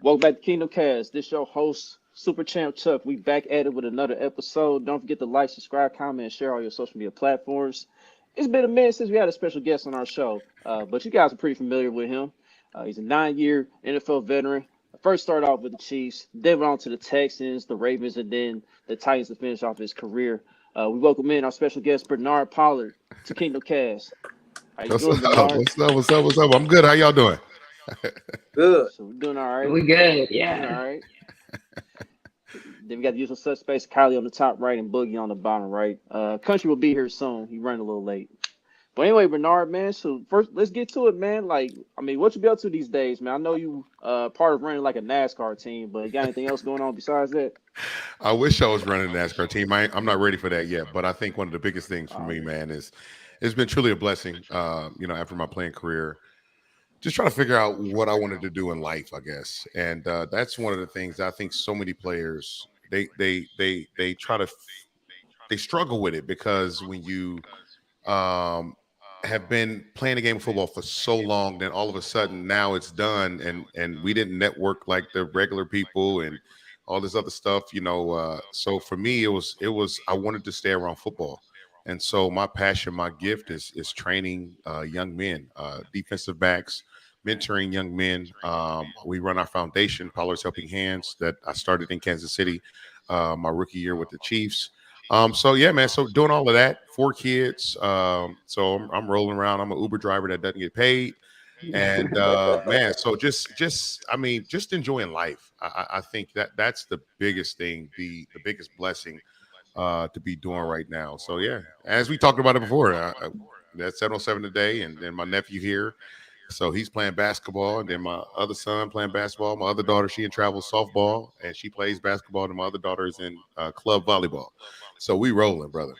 Welcome back to Kingdom Cast. This your host, Super Champ Chuck. We back at it with another episode. Don't forget to like, subscribe, comment, and share all your social media platforms. It's been a minute since we had a special guest on our show, but you guys are pretty familiar with him. He's a 9-year NFL veteran. First started off with the Chiefs, then went on to the Texans, the Ravens, and then the Titans to finish off his career. We welcome in our special guest, Bernard Pollard, to Kingdom Cast. How you What's doing, up? Bernard? What's up? What's up? What's up? I'm good. How y'all doing? Good. So we're doing all right. We good, Doing yeah. all right. Then we got the usual suspects, Kylie on the top right and Boogie on the bottom right. Country will be here soon. He running a little late. But anyway, Bernard, man, so first let's get to it, man. Like, I mean, what you be up to these days, man? I know you part of running like a NASCAR team, but you got anything else going on besides that? I wish I was running a NASCAR team. I'm not ready for that yet, but I think one of the biggest things for Oh, me, man. man, is it's been truly a blessing. After my playing career, just trying to figure out what I wanted to do in life, I guess, and that's one of the things I think so many players they try to they struggle with it because when you um, have been playing the game of football for so long, then all of a sudden now it's done, and we didn't network like the regular people and all this other stuff, So for me, it was I wanted to stay around football, and so my passion, my gift is training young men, defensive backs. Mentoring young men. We run our foundation, Pollard's Helping Hands, that I started in Kansas City my rookie year with the Chiefs. So yeah, man. So doing all of that, 4 kids. So I'm rolling around. I'm an Uber driver that doesn't get paid, and man, so just enjoying life. I think that's the biggest thing, the biggest blessing to be doing right now. So yeah, as we talked about it before, that's 707 today, and then my nephew here. So he's playing basketball, and then my other son playing basketball. My other daughter, she in travel softball, and she plays basketball. And my other daughter is in club volleyball. So we rolling, brother.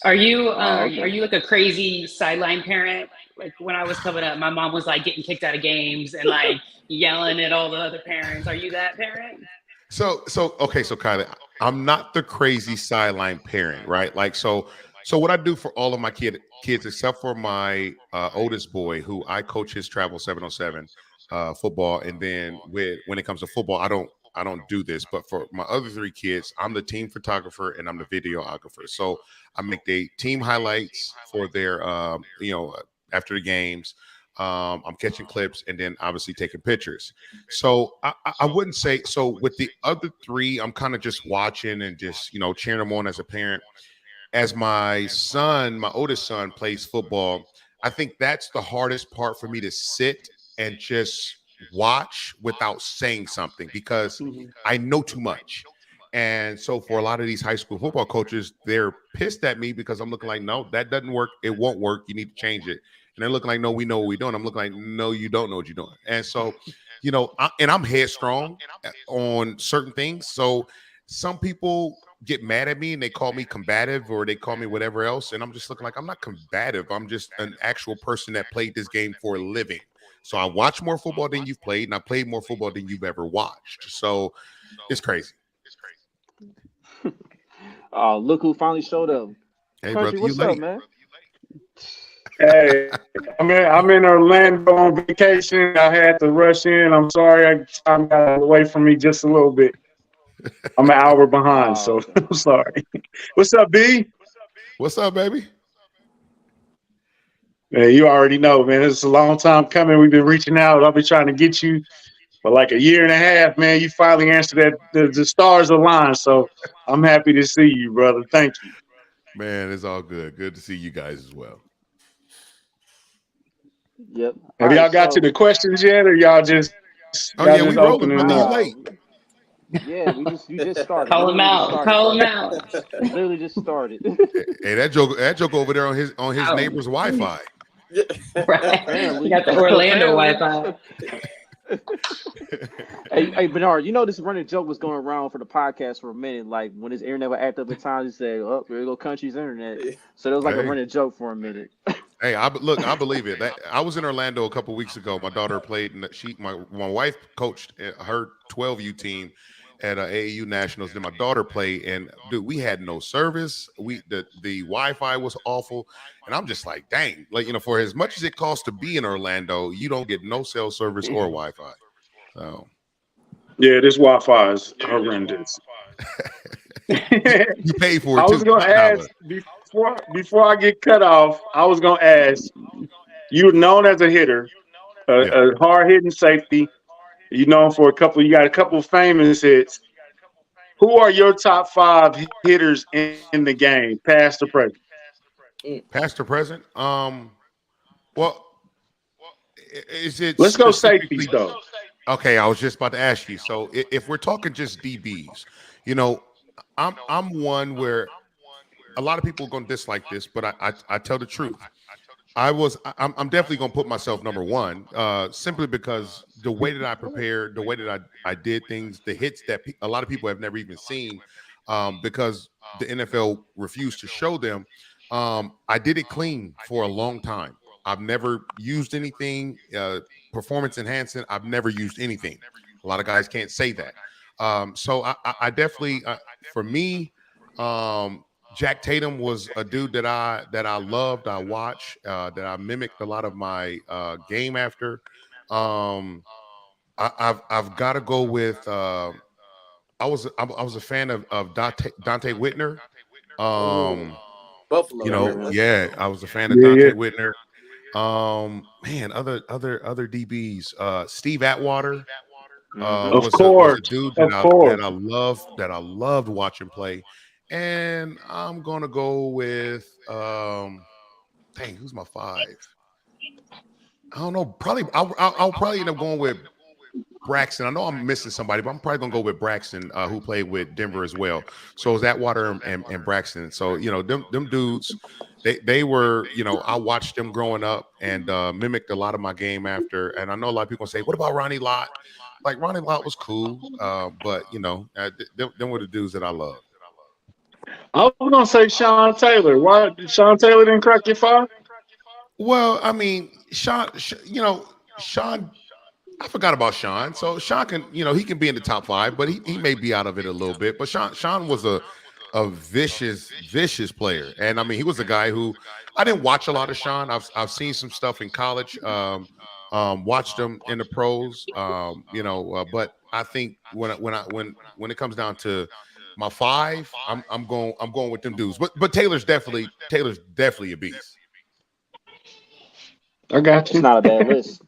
Are you Oh, are okay. you like a crazy sideline parent? Like when I was coming up, my mom was like getting kicked out of games and like yelling at all the other parents. Are you that parent? So okay, so Kylie, I'm not the crazy sideline parent, right? So what I do for all of my kids, except for my oldest boy, who I coach his travel 707 football, and then when it comes to football, I don't do this, but for my other 3 kids, I'm the team photographer and I'm the videographer. So I make the team highlights for their after the games. I'm catching clips and then obviously taking pictures. So I wouldn't say so. With the other 3, I'm kind of just watching and just cheering them on as a parent. As my son, my oldest son, plays football, I think that's the hardest part for me to sit and just watch without saying something because Mhm. I know too much. And so for a lot of these high school football coaches, they're pissed at me because I'm looking like, no, that doesn't work. It won't work. You need to change it. And they're looking like, no, we know what we're doing. I'm looking like, no, you don't know what you're doing. And so, and I'm headstrong on certain things. So some people get mad at me and they call me combative or they call me whatever else. And I'm just looking like I'm not combative. I'm just an actual person that played this game for a living. So I watch more football than you've played, and I played more football than you've ever watched. So it's crazy. Oh, look who finally showed up. Hey, Country, brother, you what's up, late. man? Hey, I'm in Orlando on vacation. I had to rush in. I'm sorry. Time got away from me just a little bit. I'm an hour behind, Oh, so okay. I'm sorry. What's up, B? What's up, baby? Man, you already know, man. It's a long time coming. We've been reaching out. I've been trying to get you for like a year and a half, man. You finally answered that. The stars aligned, so I'm happy to see you, brother. Thank you. Man, it's all good. Good to see you guys as well. Yep. All Have right, y'all got to so the questions yet, or Oh yeah, y'all we just rolling, opening brother. You up? nah, late. yeah, you just started. Call him Literally just out. started, Call him bro. out. Literally just started. Hey, that joke over there on his Oh, neighbor's Wi-Fi. right. You Apparently, got the Orlando apparently. Wi-Fi. Hey, Bernard, you know this running joke was going around for the podcast for a minute. Like when his internet would act up at times, he said, "Oh, here go country's internet." So there was like a Hey, running joke for a minute. hey, look, I believe it. I was in Orlando a couple weeks ago. My daughter played, and my wife coached her 12U team at AAU Nationals. Then my daughter played, and dude, we had no service. The Wi-Fi was awful, and I'm just like, dang, like for as much as it costs to be in Orlando, you don't get no cell service or Wi-Fi. So Yeah, this Wi-Fi is horrendous. you paid for it I too, was gonna top dollar. ask before I get cut off. I was gonna ask. You're known as a hitter, Yeah. a hard hitting safety. You known for a couple. You got a couple famous hits. Who are your top five hitters in the game, past or present? Past or present? Well, is it Let's go safeties specifically? though. Okay, I was just about to ask you. So if we're talking just DBs, you know, I'm one where a lot of people are going to dislike this, but I tell the truth. I'm definitely gonna put myself number one, simply because the way that I prepared, the way that I did things, the hits that a lot of people have never even seen, because the NFL refused to show them. I did it clean for a long time. I've never used anything performance enhancing. I've never used anything. A lot of guys can't say that. So I definitely, for me, Jack Tatum was a dude that I loved. I watched, that I mimicked a lot of my game after. I've got to go with. I was a fan of Dante Whitner. Oh, Um, Buffalo. Yeah, that's yeah, I was a fan of Yeah, yeah. Dante Whitner. Man, other DBs. Steve Atwater Mm-hmm. Of was a course, dude of course. that I loved watching play, and I'm gonna go with dang, who's my five? I don't know. Probably I'll probably end up going with Braxton. I know I'm missing somebody, but I'm probably gonna go with Braxton, who played with Denver as well. So it was Atwater and Braxton. So them dudes, they were, I watched them growing up and mimicked a lot of my game after. And I know a lot of people say, "What about Ronnie Lott?" Like Ronnie Lott was cool, but them were the dudes that I love. I was gonna say Sean Taylor. Why Sean Taylor didn't crack your five? Well, I mean, Sean. I forgot about Sean. So Sean can, he can be in the top five, but he may be out of it a little bit. But Sean was a vicious player, and I mean, he was a guy who I didn't watch a lot of Sean. I've seen some stuff in college, watched him in the pros, but I think when it comes down to my five, I'm going with them dudes. But Taylor's definitely a beast. I got It's you. not a bad list.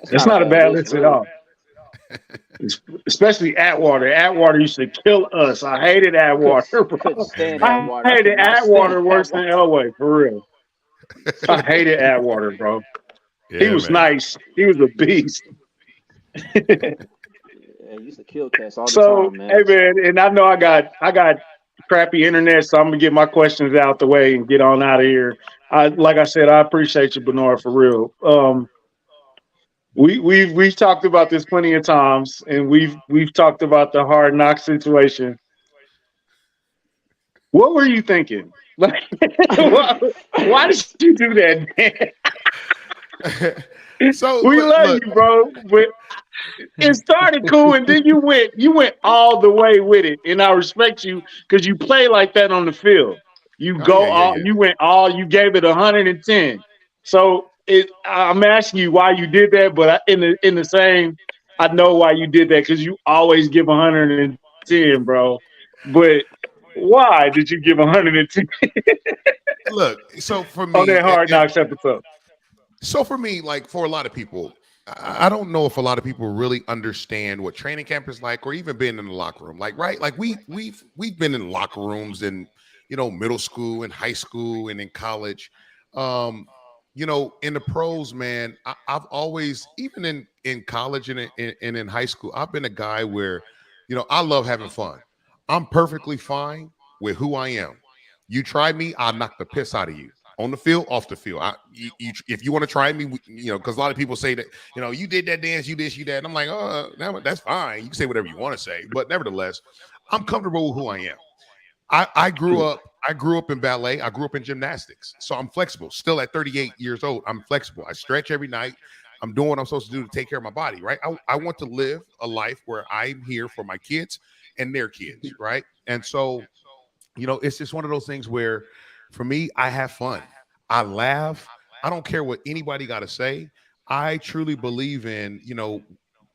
It's It's not a not a bad bad list, list at really. all. Especially Atwater. Atwater used to kill us. I hated Atwater, Couldn't bro. stand I Atwater. I hated could not stand Atwater worse than Atwater. Elway, for real. I hated Atwater, bro. He Yeah, was man. nice. He was a beast. Yeah, he used to kill cats all the So, time, hey man. man, and I know I got crappy internet, so I'm gonna get my questions out the way and get on out of here. Like I said, I appreciate you, Bernard, for real. We've talked about this plenty of times, and we've talked about the hard knock situation. What were you thinking? Like, why did you do that, man? So We love look, you, bro, but it started cool, and then you went all the way with it, and I respect you because you play like that on the field. You oh yeah, go yeah, all, yeah. you went all, you gave it 110. So I'm asking you why you did that, but in the same, I know why you did that because you always give 110, bro. But why did you give 110 Look, so for on me, that Hard Knocks episode? like for a lot of people, I don't know if a lot of people really understand what training camp is like, or even being in the locker room. Like, right? Like we've been in locker rooms in middle school and high school and in college. Um, in the pros, man, I've always, even in college and in high school, I've been a guy where, I love having fun. I'm perfectly fine with who I am. You try me, I'll knock the piss out of you on the field, off the field. If you want to try me, because a lot of people say that, you did that dance, you this, you that. And I'm like, oh, that's fine. You can say whatever you want to say, but nevertheless, I'm comfortable with who I am. I grew up. I grew up in ballet. I grew up in gymnastics, so I'm flexible. Still at 38 years old, I'm flexible. I stretch every night. I'm doing what I'm supposed to do to take care of my body. Right. I want to live a life where I'm here for my kids and their kids. Right. And so, it's just one of those things where, for me, I have fun. I laugh. I don't care what anybody got to say. I truly believe in,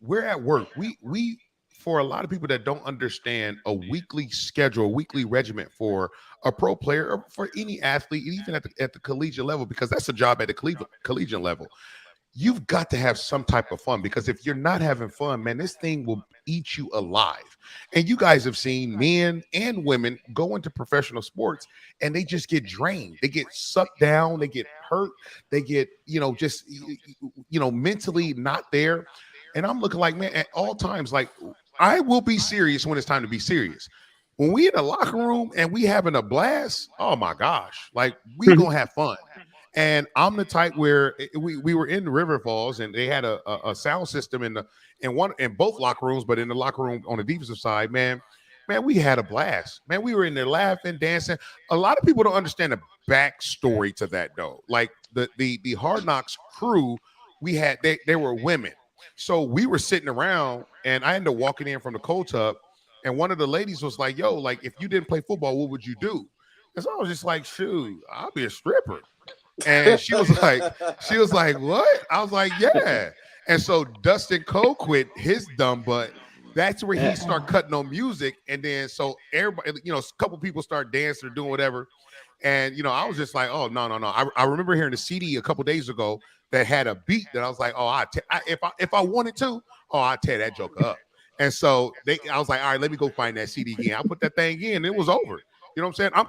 we're at work. We for a lot of people that don't understand a weekly schedule, a weekly regiment for a pro player or for any athlete, even at the collegiate level, because that's a job at the collegiate level. You've got to have some type of fun, because if you're not having fun, man, this thing will eat you alive. And you guys have seen men and women go into professional sports and they just get drained. They get sucked down, they get hurt, they get, just mentally not there. And I'm looking like, man, at all times, like, I will be serious when it's time to be serious. When we in the locker room and we having a blast, oh my gosh, like we gonna have fun. And I'm the type where we were in River Falls and they had a sound system in both locker rooms, but in the locker room on the defensive side, man, we had a blast. Man, we were in there laughing, dancing. A lot of people don't understand the backstory to that though. Like the Hard Knocks crew, they were women. So we were sitting around and I ended up walking in from the cold tub, and one of the ladies was like, yo, like if you didn't play football, what would you do? And so I was just like, shoot, I'll be a stripper. And she was like, what? I was like, yeah. And so Dustin Cole quit his dumb butt. That's where he started cutting on music. And then so everybody, a couple people start dancing or doing whatever. And I was just like, oh, no. I remember hearing a CD a couple days ago that had a beat that I was like, oh, if I wanted to, I'd tear that joke up. And so I was like, all right, let me go find that CD again. I put that thing in, and it was over. You know what I'm saying? I'm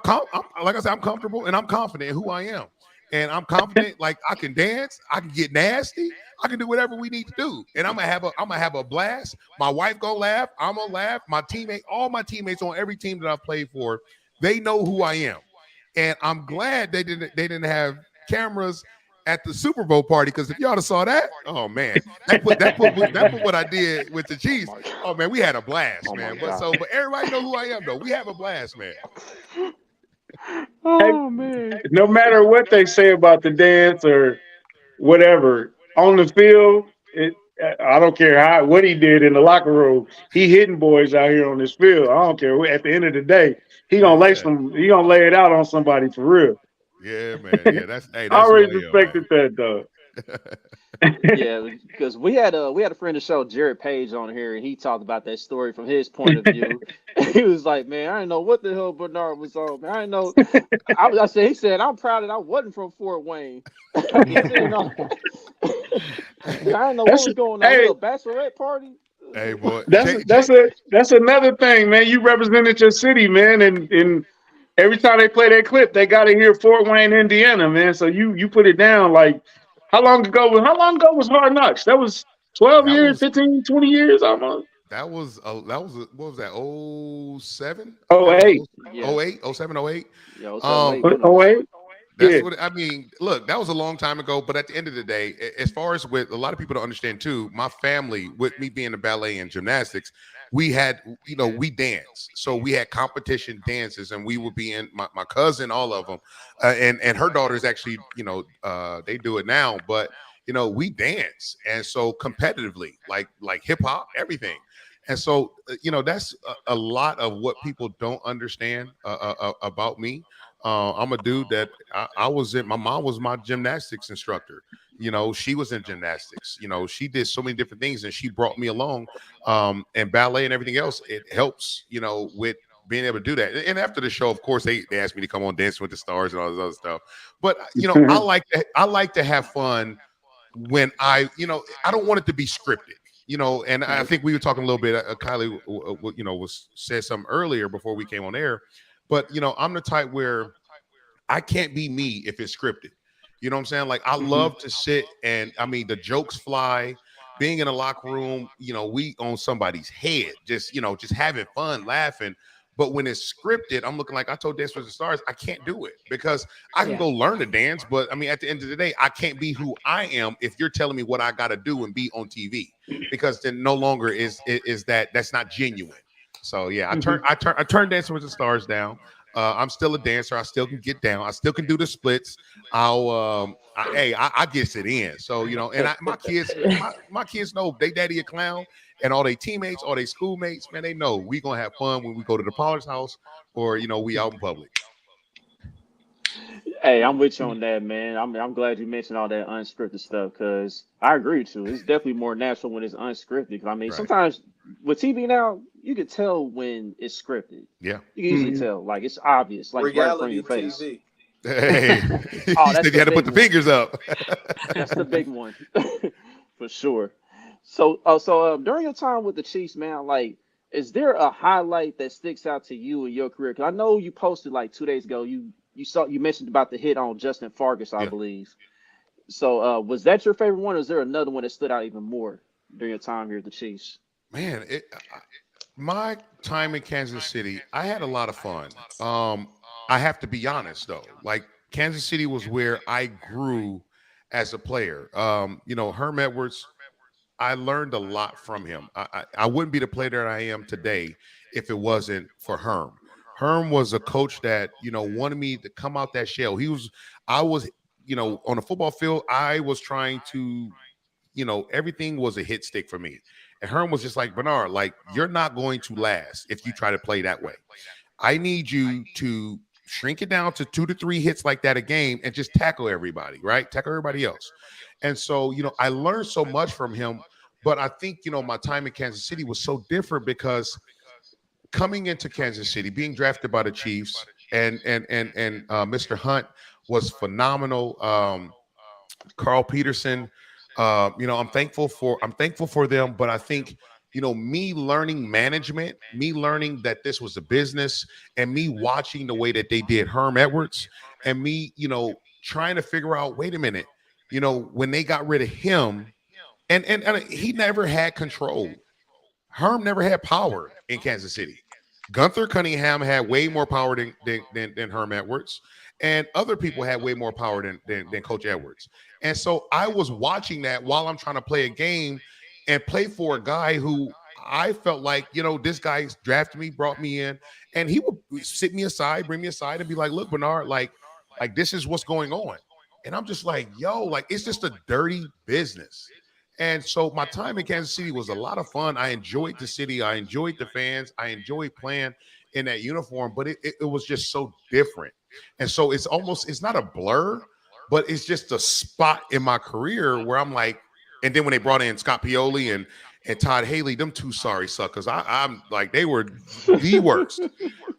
like I said, I'm comfortable and I'm confident in who I am. And I'm confident, like I can dance, I can get nasty, I can do whatever we need to do. And I'm gonna have a blast. My wife gonna laugh, I'm gonna laugh. All my teammates on every team that I've played for, they know who I am. And I'm glad they didn't have cameras at the Super Bowl party, because if y'all saw that, oh man, that put what I did with the Chiefs. Oh man, we had a blast, man. But everybody know who I am though. We have a blast, man. Oh man! No matter what they say about the dance or whatever on the field, I don't care what he did in the locker room. He hitting boys out here on this field. I don't care. At the end of the day, he gonna lay it out on somebody for real. Yeah, man. Yeah, that's I always respected that though. Yeah, because we had a friend of the show, Jared Page, on here, and he talked about that story from his point of view. He was like, man, I didn't know what the hell Bernard was on. Man, I didn't know. He said, I'm proud that I wasn't from Fort Wayne. I didn't know what was going on. Hey, a bachelorette party. Hey, boy, that's another thing, man. You represented your city, man, and every time they play that clip, they got to hear Fort Wayne, Indiana, man. So you put it down like. How long ago was Hard Knocks? That was 12 years, 15, 20 years almost. That was what was that? 07? 08. 08, 07, 08. Yeah, 08. That's what I mean. Look, that was a long time ago, but at the end of the day, as far as with a lot of people don't understand too, my family, with me being in ballet and gymnastics, we had, we danced. So we had competition dances, and we would be in my cousin, all of them, and her daughters actually, they do it now, but we dance, and so competitively, like hip hop, everything. And so, that's a lot of what people don't understand about me. I'm a dude that my mom was my gymnastics instructor. She was in gymnastics. She did so many different things, and she brought me along. And ballet and everything else, it helps, with being able to do that. And after the show, of course, they asked me to come on Dancing with the Stars and all this other stuff. But I like to have fun when I don't want it to be scripted. And I think we were talking a little bit. Kylie, said something earlier before we came on air. But, I'm the type where I can't be me if it's scripted. You know what I'm saying? Like, I love to sit and, the jokes fly. Being in a locker room, we on somebody's head, just having fun, laughing. But when it's scripted, I'm looking like I told Dance with the Stars, I can't do it because I can go learn to dance. But, at the end of the day, I can't be who I am if you're telling me what I got to do and be on TV, because then no longer is that's not genuine. So yeah, I turned Dancing with the Stars down. I'm still a dancer. I still can get down. I still can do the splits. I gets it in. So and my kids know they daddy a clown, and all their teammates, all their schoolmates, man, they know we gonna have fun when we go to the Pollard's house or we out in public. Hey, I'm with you on that, man. I'm glad you mentioned all that unscripted stuff because I agree with you. It's definitely more natural when it's unscripted. 'Cause I mean, Right. sometimes with TV now, you can tell when it's scripted. Yeah. You can easily Mhm. tell, like it's obvious, like right in front of Reality your face. TV. Hey, Oh, you that's said you the had to put big the one. fingers up. That's the big one for sure. So during your time with the Chiefs, man, like, is there a highlight that sticks out to you in your career? Because I know you posted like 2 days ago. You mentioned about the hit on Justin Fargas, I Yeah. believe. So was that your favorite one, or is there another one that stood out even more during your time here at the Chiefs? Man, my time in Kansas City, I had a lot of fun. Um, I have to be honest though, like Kansas City was where I grew as a player. Herm Edwards, I learned a lot from him. I wouldn't be the player that I am today if it wasn't for Herm. Herm was a coach that wanted me to come out that shell. I was, on the football field, I was trying to, everything was a hit stick for me. And Herm was just like, Bernard, like, you're not going to last if you try to play that way. I need you to shrink it down to 2 to 3 hits like that a game and just tackle everybody, right? Tackle everybody else. And so, I learned so much from him. But I think, my time in Kansas City was so different because coming into Kansas City, being drafted by the Chiefs, and Mr. Hunt was phenomenal. Carl Peterson. I'm thankful for them, but I think me learning management, me learning that this was a business, and me watching the way that they did Herm Edwards, and me trying to figure out, wait a minute, when they got rid of him, and he never had control. Herm never had power in Kansas City. Gunther Cunningham had way more power than Herm Edwards, and other people had way more power than Coach Edwards. And so I was watching that while I'm trying to play a game and play for a guy who I felt like, this guy drafted me, brought me in, and he would sit me aside, bring me aside, and be like, "Look, Bernard, like this is what's going on." And I'm just like, "Yo, like it's just a dirty business." And so my time in Kansas City was a lot of fun. I enjoyed the city. I enjoyed the fans. I enjoyed playing in that uniform, but it was just so different. And so it's not a blur, but it's just a spot in my career where I'm like, and then when they brought in Scott Pioli and Todd Haley, them two sorry suckers, I'm like, they were the worst.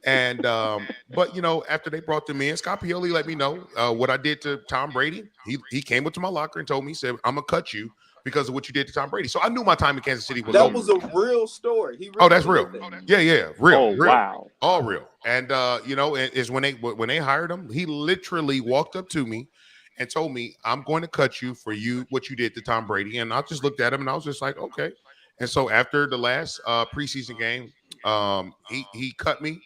And but after they brought them in, Scott Pioli let me know what I did to Tom Brady. He came up to my locker and told me, he said, "I'm gonna cut you because of what you did to Tom Brady." So I knew my time in Kansas City was That over. was a real story. He Oh, really that's real. did that. Yeah, real, Oh real, wow. all real. And is when they hired him, he literally walked up to me and told me, "I'm going to cut you for what you did to Tom Brady." And I just looked at him and I was just like, "Okay." And so after the last preseason game, he cut me.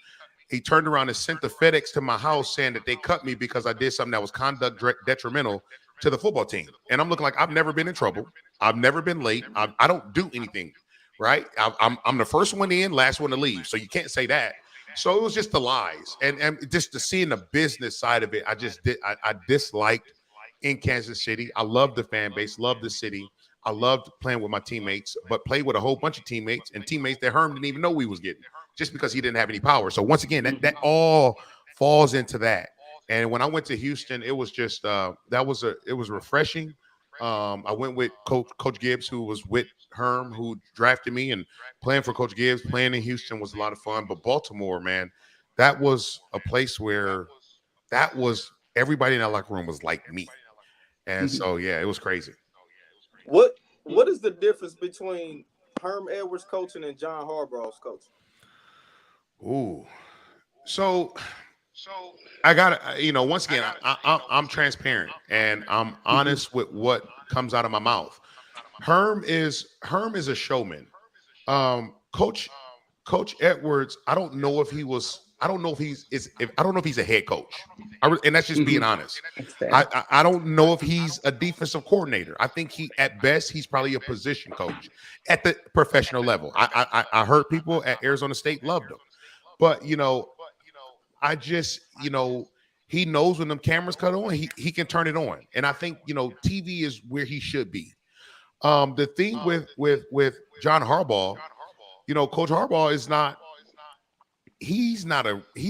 He turned around and sent the FedEx to my house saying that they cut me because I did something that was conduct detrimental to the football team. And I'm looking like I've never been in trouble. I've never been late. I don't do anything, right? I'm the first one in, last one to leave. So you can't say that. So it was just the lies. And just to seeing the business side of it, I disliked in Kansas City. I loved the fan base, loved the city. I loved playing with my teammates, but played with a whole bunch of teammates and teammates that Herm didn't even know we was getting just because he didn't have any power. So once again, that all falls into that. And when I went to Houston, it was just it was refreshing. I went with Coach Gibbs, who was with Herm, who drafted me, and playing for Coach Gibbs, playing in Houston was a lot of fun. But Baltimore, man, that was a place where everybody in that locker room was like me. And so yeah, it was crazy. What is the difference between Herm Edwards coaching and John Harbaugh's coaching? Ooh. So I got to, once again, I'm transparent and I'm honest with what comes out of my mouth. Herm is a showman. Coach Edwards, I don't know if he was. I don't know if I don't know if he's a head coach. And that's just being honest. That's fair. I don't know if he's a defensive coordinator. I think at best he's probably a position coach at the professional level. I heard people at Arizona State loved him, but I just he knows when them cameras cut on, he can turn it on, and I think TV is where he should be. The thing with John Harbaugh, Coach Harbaugh is not. He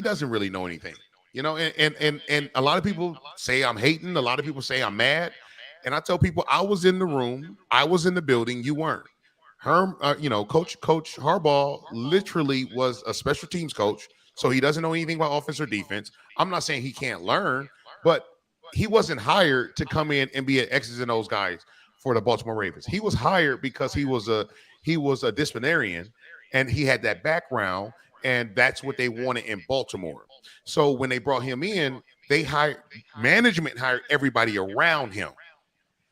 doesn't really know anything. You know, and a lot of people say I'm hating. A lot of people say I'm mad. And I tell people I was in the room, I was in the building, you weren't. Coach Harbaugh literally was a special teams coach, so he doesn't know anything about offense or defense. I'm not saying he can't learn, but he wasn't hired to come in and be an X's and O's guys for the Baltimore Ravens. He was hired because he was a disciplinarian and he had that background, and that's what they wanted in Baltimore. So when they brought him in, they hired management hired everybody around him.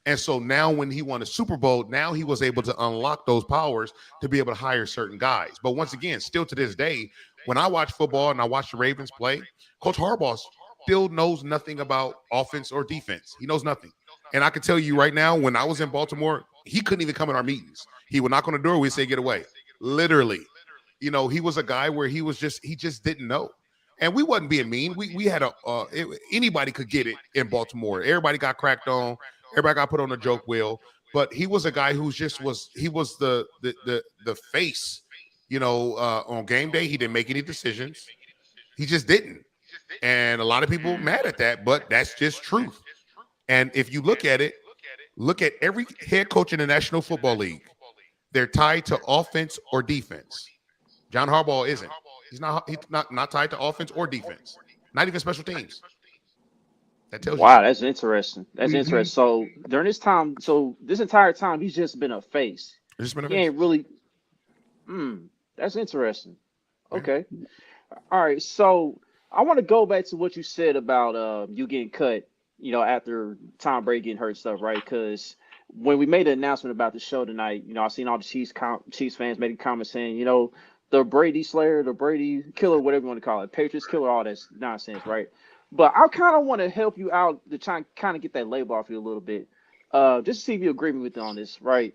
And so now when he won a Super Bowl, now he was able to unlock those powers to be able to hire certain guys. But once again, still to this day, when I watch football and I watch the Ravens play, Coach Harbaugh still knows nothing about offense or defense. He knows nothing. And I can tell you right now, when I was in Baltimore, he couldn't even come in our meetings. He would knock on the door, we'd say, get away. Literally. You know, he was a guy where he just didn't know. And we wasn't being mean. We had anybody could get it in Baltimore. Everybody got cracked on. Everybody got put on a joke wheel. But he was a guy who he was the face, on game day. He didn't make any decisions. He just didn't. And a lot of people mad at that, but that's just truth. And if you look at it, look at every head coach in the National Football League. They're tied to offense or defense. John Harbaugh isn't. He's not tied to offense or defense. Not even special teams. That tells you Wow, something. that's interesting. That's Mm-hmm. interesting. So during this time, so this entire time, he's just been a face. It's just been a He face. ain't really. That's interesting. Yeah. Okay. All right. So I want to go back to what you said about you getting cut. After Tom Brady getting hurt and stuff, right? Because when we made the announcement about the show tonight, I seen all the Chiefs fans making comments saying, the Brady Slayer, the Brady Killer, whatever you want to call it, Patriots Killer, all that nonsense, right? But I kind of want to help you out to try and kind of get that label off you a little bit, just to see if you agree with me on this, right?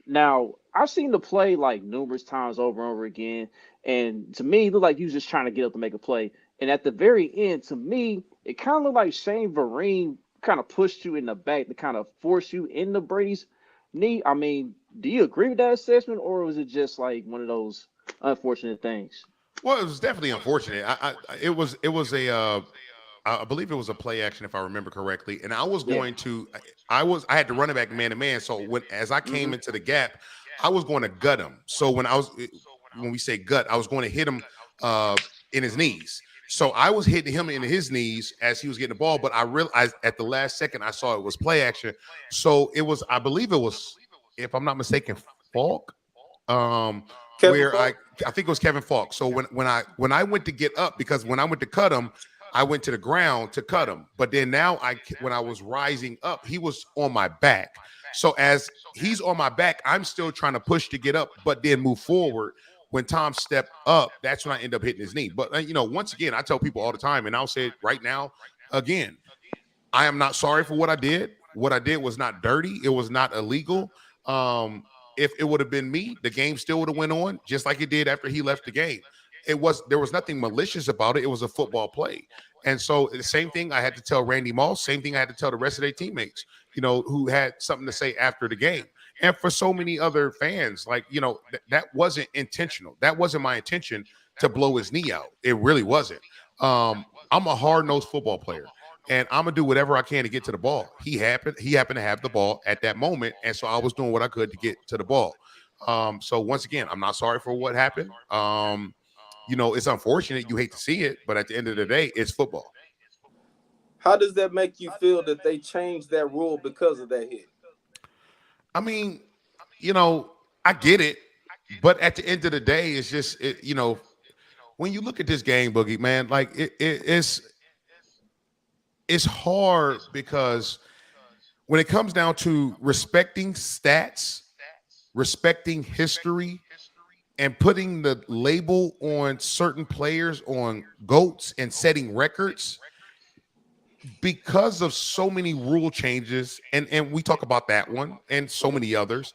Now, I've seen the play like numerous times over and over again, and to me, it looked like you was just trying to get up to make a play. And at the very end, to me, it kind of looked like Shane Vereen kind of pushed you in the back to kind of force you into Brady's knee. I mean, do you agree with that assessment, or was it just like one of those unfortunate things? Well, it was definitely unfortunate. I believe it was a play action if I remember correctly, and I was Yeah. going to, I had to run it back man to man. So as I came Hmm. into the gap, I was going to gut him. So when we say gut, I was going to hit him in his knees. So I was hitting him in his knees as he was getting the ball, but I realized at the last second I saw it was play action. So I believe it was, if I'm not mistaken, Falk. Kevin Where I Falk? I think it was Kevin Falk. So when I went to get up, because when I went to cut him, I went to the ground to cut him. But then now when I was rising up, he was on my back. So as he's on my back, I'm still trying to push to get up, but then move forward. When Tom stepped up, that's when I end up hitting his knee. But once again, I tell people all the time, and I'll say it right now again. I am not sorry for what I did. What I did was not dirty. It was not illegal. If it would have been me, the game still would have went on just like it did after he left the game. There was nothing malicious about it. It was a football play. And so the same thing I had to tell Randy Moss, same thing I had to tell the rest of their teammates, who had something to say after the game. And for so many other fans, like, that wasn't intentional. That wasn't my intention to blow his knee out. It really wasn't. I'm a hard-nosed football player, and I'm gonna do whatever I can to get to the ball. He happened to have the ball at that moment, and so I was doing what I could to get to the ball. So once again, I'm not sorry for what happened. It's unfortunate. You hate to see it, but at the end of the day, it's football. How does that make you feel that they changed that rule because of that hit? I mean, I get it, but at the end of the day, it's just when you look at this game, Boogie, man, like it's hard because when it comes down to respecting stats, respecting history, and putting the label on certain players on GOATs and setting records, because of so many rule changes, and we talk about that one and so many others.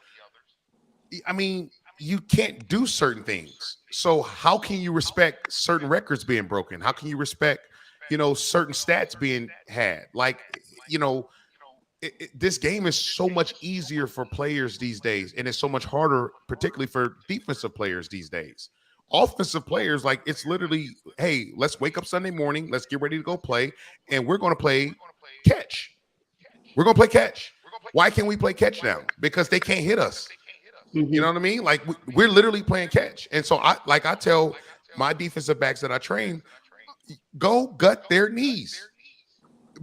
I mean, you can't do certain things. So how can you respect certain records being broken? How can you respect, certain stats being had? Like, this game is so much easier for players these days, and it's so much harder, particularly for defensive players these days. Offensive players, like it's literally, hey, let's wake up Sunday morning, let's get ready to go play, and we're going to play catch. We're going to play catch. Why can't we play catch now? Because they can't hit us. You know what I mean? Like we're literally playing catch. And so I tell my defensive backs that I train, go gut their knees.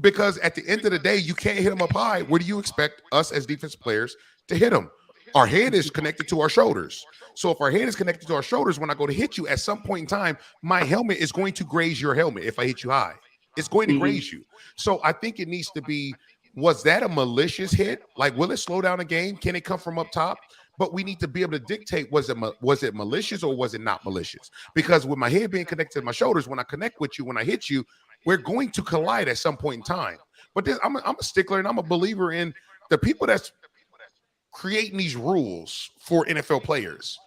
Because at the end of the day, you can't hit them up high. Where do you expect us as defensive players to hit them? Our head is connected to our shoulders. So if our head is connected to our shoulders, when I go to hit you, at some point in time, my helmet is going to graze your helmet if I hit you high. It's going to graze you. So I think it needs to be, was that a malicious hit? Like, will it slow down a game? Can it come from up top? But we need to be able to dictate, was it malicious or was it not malicious? Because with my head being connected to my shoulders, when I connect with you, when I hit you, we're going to collide at some point in time. But I'm a stickler and I'm a believer in the people that's creating these rules for NFL players.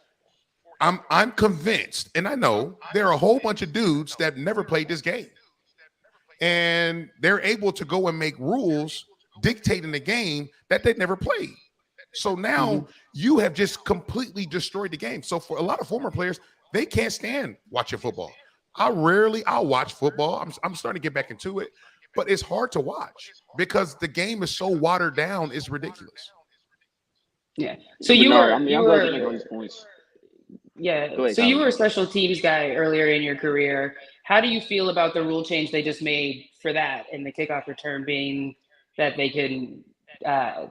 I'm convinced, and I know there are a whole bunch of dudes that never played this game. And they're able to go and make rules dictating the game that they never played. So now you have just completely destroyed the game. So for a lot of former players, they can't stand watching football. I'll watch football. I'm starting to get back into it, but it's hard to watch because the game is so watered down. It's ridiculous. Yeah. So you were, I'm glad you make all these points. Yeah. Ahead, So you were a special teams guy earlier in your career. How do you feel about the rule change they just made for that and the kickoff return being that they can, that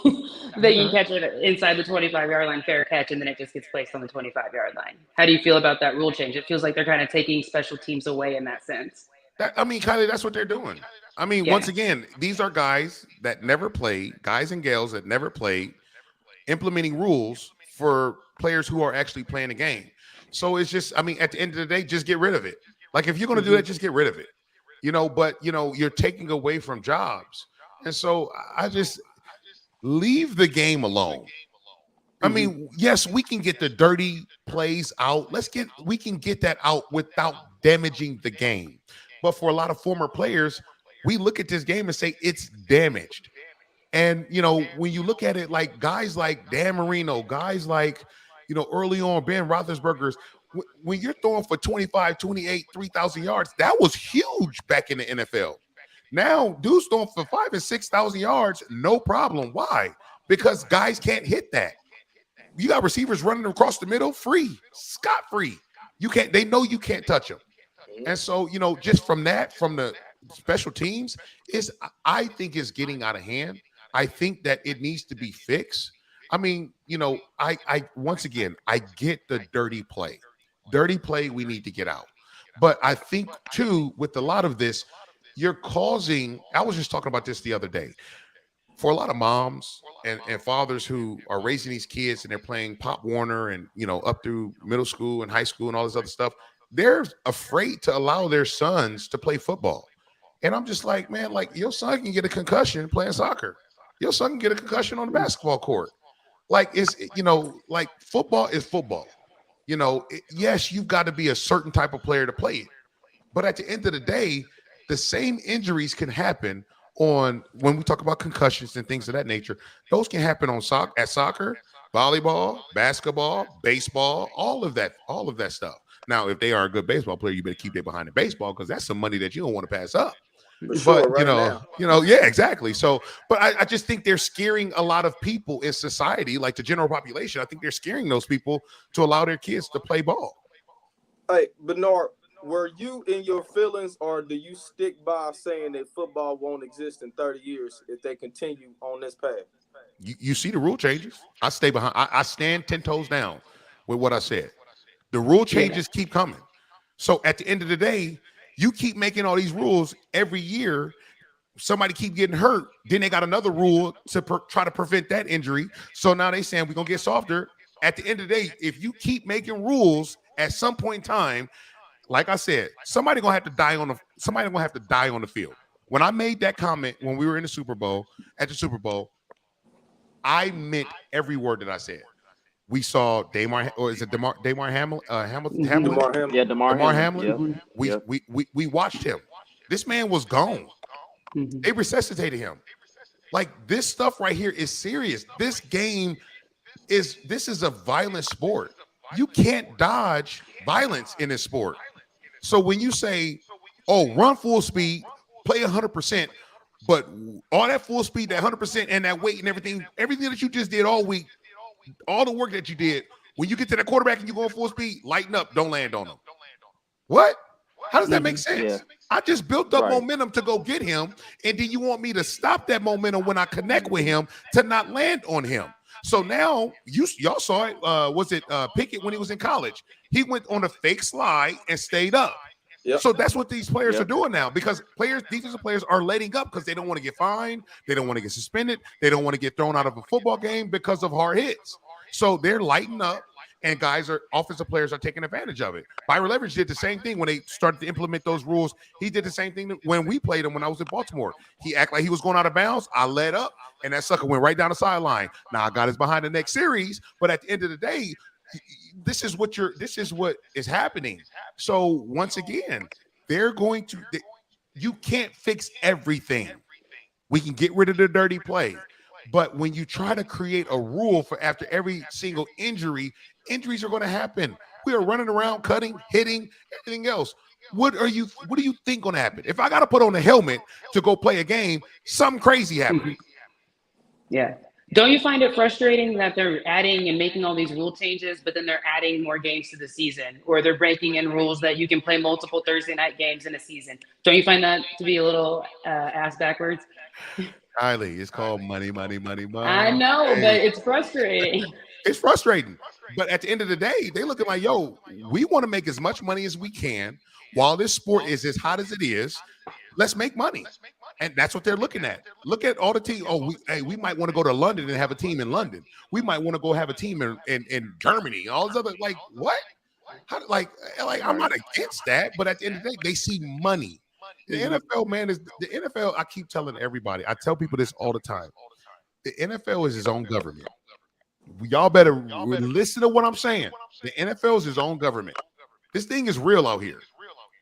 you can catch it inside the 25-yard line, fair catch, and then it just gets placed on the 25-yard line? How do you feel about that rule change? It feels like they're kind of taking special teams away in that sense. Kind of that's what they're doing. Once again, these are guys that never played, guys and gals that never played, implementing rules for players who are actually playing the game. So it's just, at the end of the day, just get rid of it. Like if you're going to do that, just get rid of it. But you're taking away from jobs. And so I just leave the game alone. Yes, we can get the dirty plays out. We can get that out without damaging the game. But for a lot of former players, we look at this game and say it's damaged. And, when you look at it, like guys like Dan Marino, guys like, early on, Ben Roethlisberger's, when you're throwing for 25, 28, 3,000 yards, that was huge back in the NFL. Now, dudes throwing for 5,000 and 6,000 yards, no problem. Why? Because guys can't hit that. You got receivers running across the middle, free, scot-free. They know you can't touch them. And so, just from the special teams, I think is getting out of hand. I think that it needs to be fixed. I once again, I get the dirty play. Dirty play we need to get out. But I think, too, with a lot of this, you're causing, I was just talking about this the other day. For a lot of moms and fathers who are raising these kids and they're playing Pop Warner and, up through middle school and high school and all this other stuff, they're afraid to allow their sons to play football. And I'm just like, man, like your son can get a concussion playing soccer. Your son can get a concussion on the basketball court. Like like football is football. Yes, you've got to be a certain type of player to play it. But at the end of the day, the same injuries can happen when we talk about concussions and things of that nature. Those can happen at soccer, volleyball, basketball, baseball, all of that stuff. Now, if they are a good baseball player, you better keep it behind the baseball because that's some money that you don't want to pass up. Sure, But yeah, exactly. So, but I just think they're scaring a lot of people in society, like the general population. I think they're scaring those people to allow their kids to play ball. Hey, Bernard, were you in your feelings, or do you stick by saying that football won't exist in 30 years if they continue on this path? You see the rule changes. I stay behind. I stand 10 toes down with what I said. The rule changes keep coming. So at the end of the day, you keep making all these rules every year. Somebody keep getting hurt. Then they got another rule to try to prevent that injury. So now they saying we're going to get softer. At the end of the day, if you keep making rules at some point in time, like I said, somebody's going to have to die on the field. When I made that comment when we were in the Super Bowl, I meant every word that I said. We saw Damar Hamlin? Yeah, Damar Hamlin. Yep. We watched him. This man was gone. They resuscitated him. Like, this stuff right here is serious. This is a violent sport. you can't dodge violence in this sport. So when you say, "Oh, run full speed, play 100%," but all that full speed, that 100%, and that weight and everything that you just did all week, all the work that you did, when you get to the quarterback and you go full speed, lighten up, don't land on them. What? How does that make sense? Yeah. I just built up Right. momentum to go get him, and then you want me to stop that momentum when I connect with him to not land on him. So now y'all saw it. Was it Pickett when he was in college? He went on a fake slide and stayed up. Yep. So that's what these players Yep. are doing now, because defensive players are letting up because they don't want to get fined, they don't want to get suspended, they don't want to get thrown out of a football game because of hard hits. So they're lighting up, and offensive players are taking advantage of it. Byron Leverage did the same thing when they started to implement those rules. He did the same thing when we played him when I was in Baltimore. He acted like he was going out of bounds. I let up, and that sucker went right down the sideline. Now I got us behind the next series, but at the end of the day, this is what is happening. So once again, you can't fix everything. We can get rid of the dirty play, but when you try to create a rule for after every single injury, injuries are going to happen. We are running around, cutting, hitting, everything else. What do you think going to happen? If I got to put on a helmet to go play a game, something crazy happens. Yeah. Don't you find it frustrating that they're adding and making all these rule changes, but then they're adding more games to the season, or they're breaking in rules that you can play multiple Thursday night games in a season? Don't you find that to be a little ass backwards? Kylie, it's called money. I know, but it's frustrating. It's frustrating. But at the end of the day, they looking like, yo, we want to make as much money as we can while this sport is as hot as it is. Let's make money. And that's what they're looking at. Look at all the teams. Oh, we might want to go to London and have a team in London. We might want to go have a team in Germany. All this other, like, what? I'm not against that, but at the end of the day, they see money. The NFL, man, is the NFL. I keep telling everybody. I tell people this all the time. The NFL is its own government. Y'all better listen to what I'm saying. The NFL is its own government. This thing is real out here,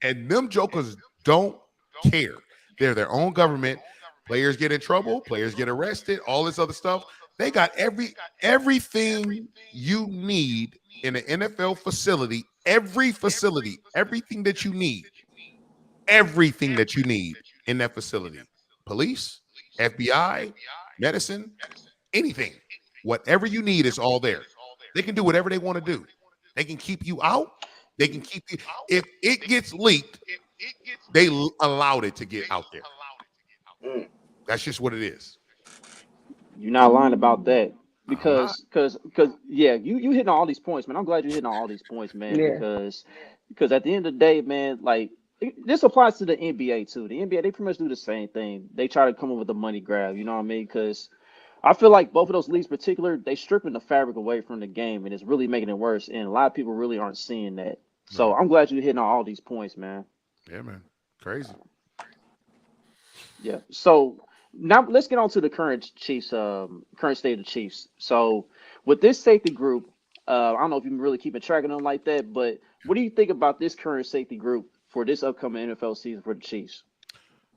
and them jokers don't care. They're their own government. Players get in trouble. Players get arrested. All this other stuff. They got everything you need in an NFL facility. Every facility, everything that you need in that facility. Police, FBI, medicine, anything. Whatever you need is all there. They can do whatever they want to do. They can keep you out. They can keep you. If it gets leaked, they allowed it to get out there. That's just what it is. You're not lying about that. Because yeah, you hitting all these points, man. I'm glad you're hitting all these points, man. Yeah. Because at the end of the day, man, like this applies to the NBA too. The NBA, they pretty much do the same thing. They try to come up with a money grab, you know what I mean? Because I feel like both of those leagues in particular, they stripping the fabric away from the game, and it's really making it worse. And a lot of people really aren't seeing that. So I'm glad you're hitting on all these points, man. Yeah, man. Crazy. Yeah. So now let's get on to the current Chiefs, current state of the Chiefs. So with this safety group, I don't know if you've been really keeping track of them like that, but what do you think about this current safety group for this upcoming NFL season for the Chiefs?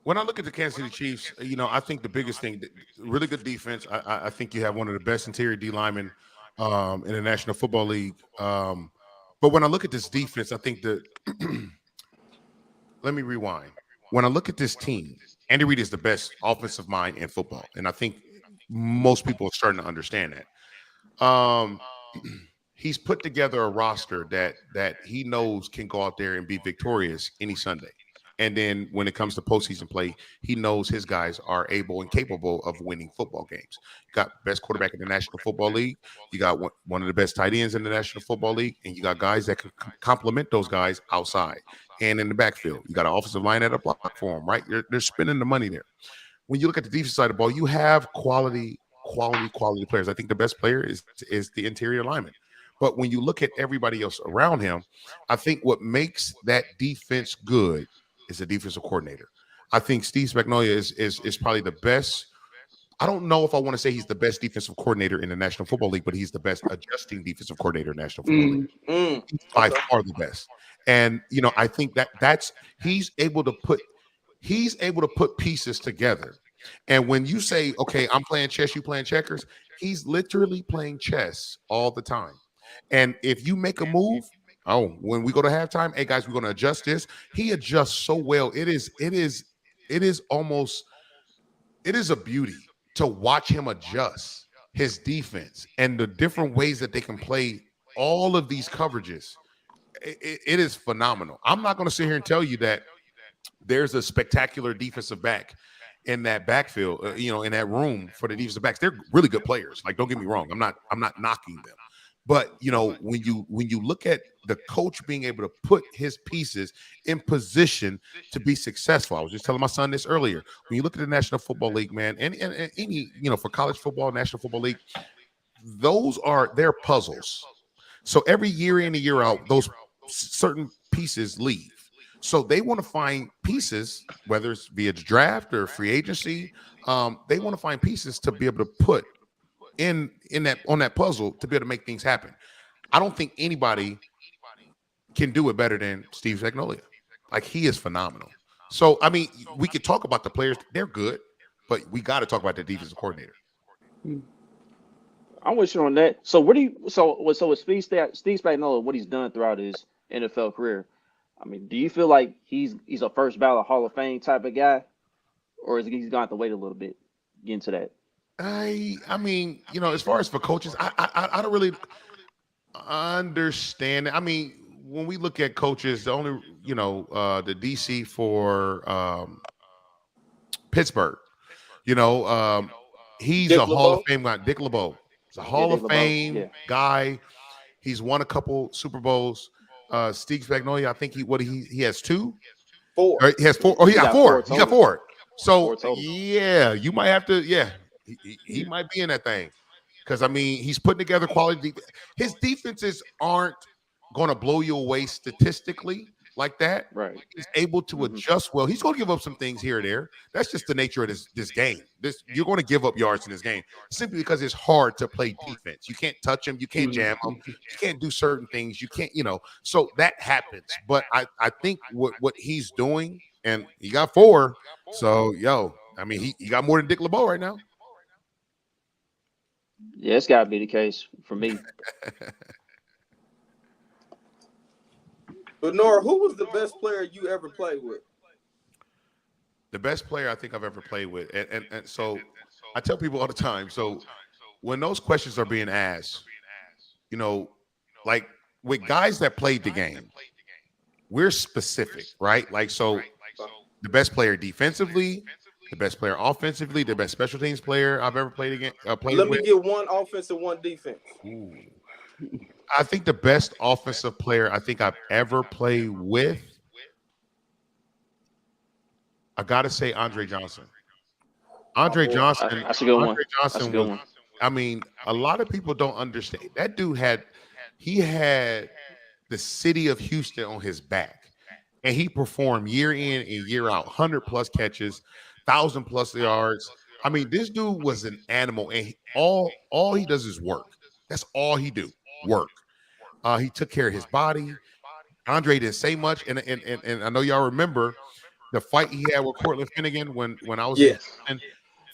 When I look at the Kansas City Chiefs, I think the biggest thing, really good defense. I think you have one of the best interior D linemen in the National Football League. But when I look at this defense, I think that let me rewind. When I look at this team, Andy Reid is the best offensive mind in football, and I think most people are starting to understand that. He's put together a roster that he knows can go out there and be victorious any Sunday. And then when it comes to postseason play, he knows his guys are able and capable of winning football games. You got best quarterback in the National Football League. You got one of the best tight ends in the National Football League. And you got guys that can complement those guys outside and in the backfield. You got an offensive line at a block for them, right? They're spending the money there. When you look at the defensive side of the ball, you have quality players. I think the best player is the interior lineman. But when you look at everybody else around him, I think what makes that defense good is a defensive coordinator. I think Steve Spagnuolo is probably the best. I don't know if I want to say he's the best defensive coordinator in the National Football League, but he's the best adjusting defensive coordinator in the National Football League. He's by far the best. And I think that's he's able to put pieces together. And when you say, okay, I'm playing chess, you playing checkers, he's literally playing chess all the time. And if you make a move, when we go to halftime, hey guys, we're going to adjust this. He adjusts so well. It is a beauty to watch him adjust his defense and the different ways that they can play all of these coverages. It is phenomenal. I'm not going to sit here and tell you that there's a spectacular defensive back in that backfield, in that room for the defensive backs. They're really good players. Like, don't get me wrong. I'm not knocking them. But, when you look at the coach being able to put his pieces in position to be successful. I was just telling my son this earlier. When you look at the National Football League, man, and any, for college football, National Football League, they're puzzles. So every year in and year out, those certain pieces leave. So they want to find pieces, whether it's via draft or free agency. They want to find pieces to be able to put in that on that puzzle to be able to make things happen. I don't think anybody can do it better than Steve Spagnuolo. Like, he is phenomenal. So I mean, we could talk about the players; they're good, but we got to talk about the defensive coordinator. I'm with you on that. So what do you? So with Steve Spagnuolo, what he's done throughout his NFL career, I mean, do you feel like he's a first ballot Hall of Fame type of guy, or is he's going to have to wait a little bit to get into that? I mean, as far as for coaches, I don't really understand it. I mean, when we look at coaches, the only the DC for Pittsburgh, he's Dick a Hall of LeBeau? Fame guy. Dick LeBeau. He's a Hall Dick of LeBeau, Fame yeah. guy. He's won a couple Super Bowls. Steve Spagnuolo, I think he has 2. 4. Or he has 4. Oh, he got 4. He got 4. So 4 total. yeah, you might have to. Yeah, he might be in that thing because I mean he's putting together quality. His defenses aren't going to blow you away statistically like that. Right. He's able to adjust well. He's going to give up some things here or there. That's just the nature of this game. You're going to give up yards in this game simply because it's hard to play defense. You can't touch him. You can't jam him. You can't do certain things. You can't, so that happens. But I think what he's doing, and he got 4. So, I mean, he got more than Dick LeBeau right now. Yeah, it's got to be the case for me. But Nora, who was the best player you ever played with? The best player I think I've ever played with. And so I tell people all the time. So when those questions are being asked, like with guys that played the game, we're specific, right? Like, so the best player defensively, the best player offensively, the best special teams player I've ever played against. Let me get one offense and one defense. Ooh. I think the best offensive player I think I've ever played with, I got to say Andre Johnson. Andre Johnson. That's a good one. Andre Johnson was, I mean, a lot of people don't understand. That dude had the city of Houston on his back. And he performed year in and year out, 100+ catches, 1,000+ yards. I mean, this dude was an animal, and all he does is work. That's all he do, work. He took care of his body. Andre didn't say much, and I know y'all remember the fight he had with Cortland Finnegan when I was in.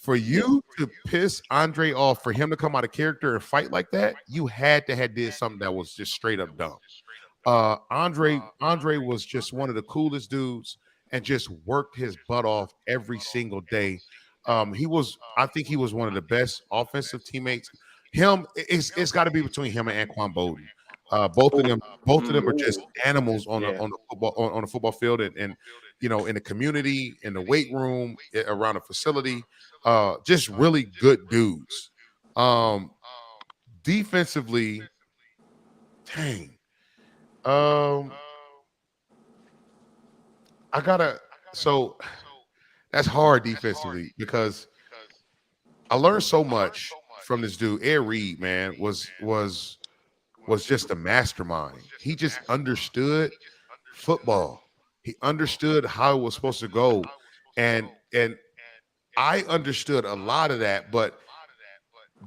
For you to piss Andre off, for him to come out of character and fight like that, you had to have did something that was just straight up dumb. Andre was just one of the coolest dudes and just worked his butt off every single day. I think he was one of the best offensive teammates. It's got to be between him and Anquan Bolden. Both of them are just animals on the football field and in the community, in the weight room, around the facility. Just really good dudes. Defensively, dang. So that's hard defensively because I learned so much from this dude. Air Reed, man, was just a mastermind. He just understood football. He understood how it was supposed to go. And I understood a lot of that, but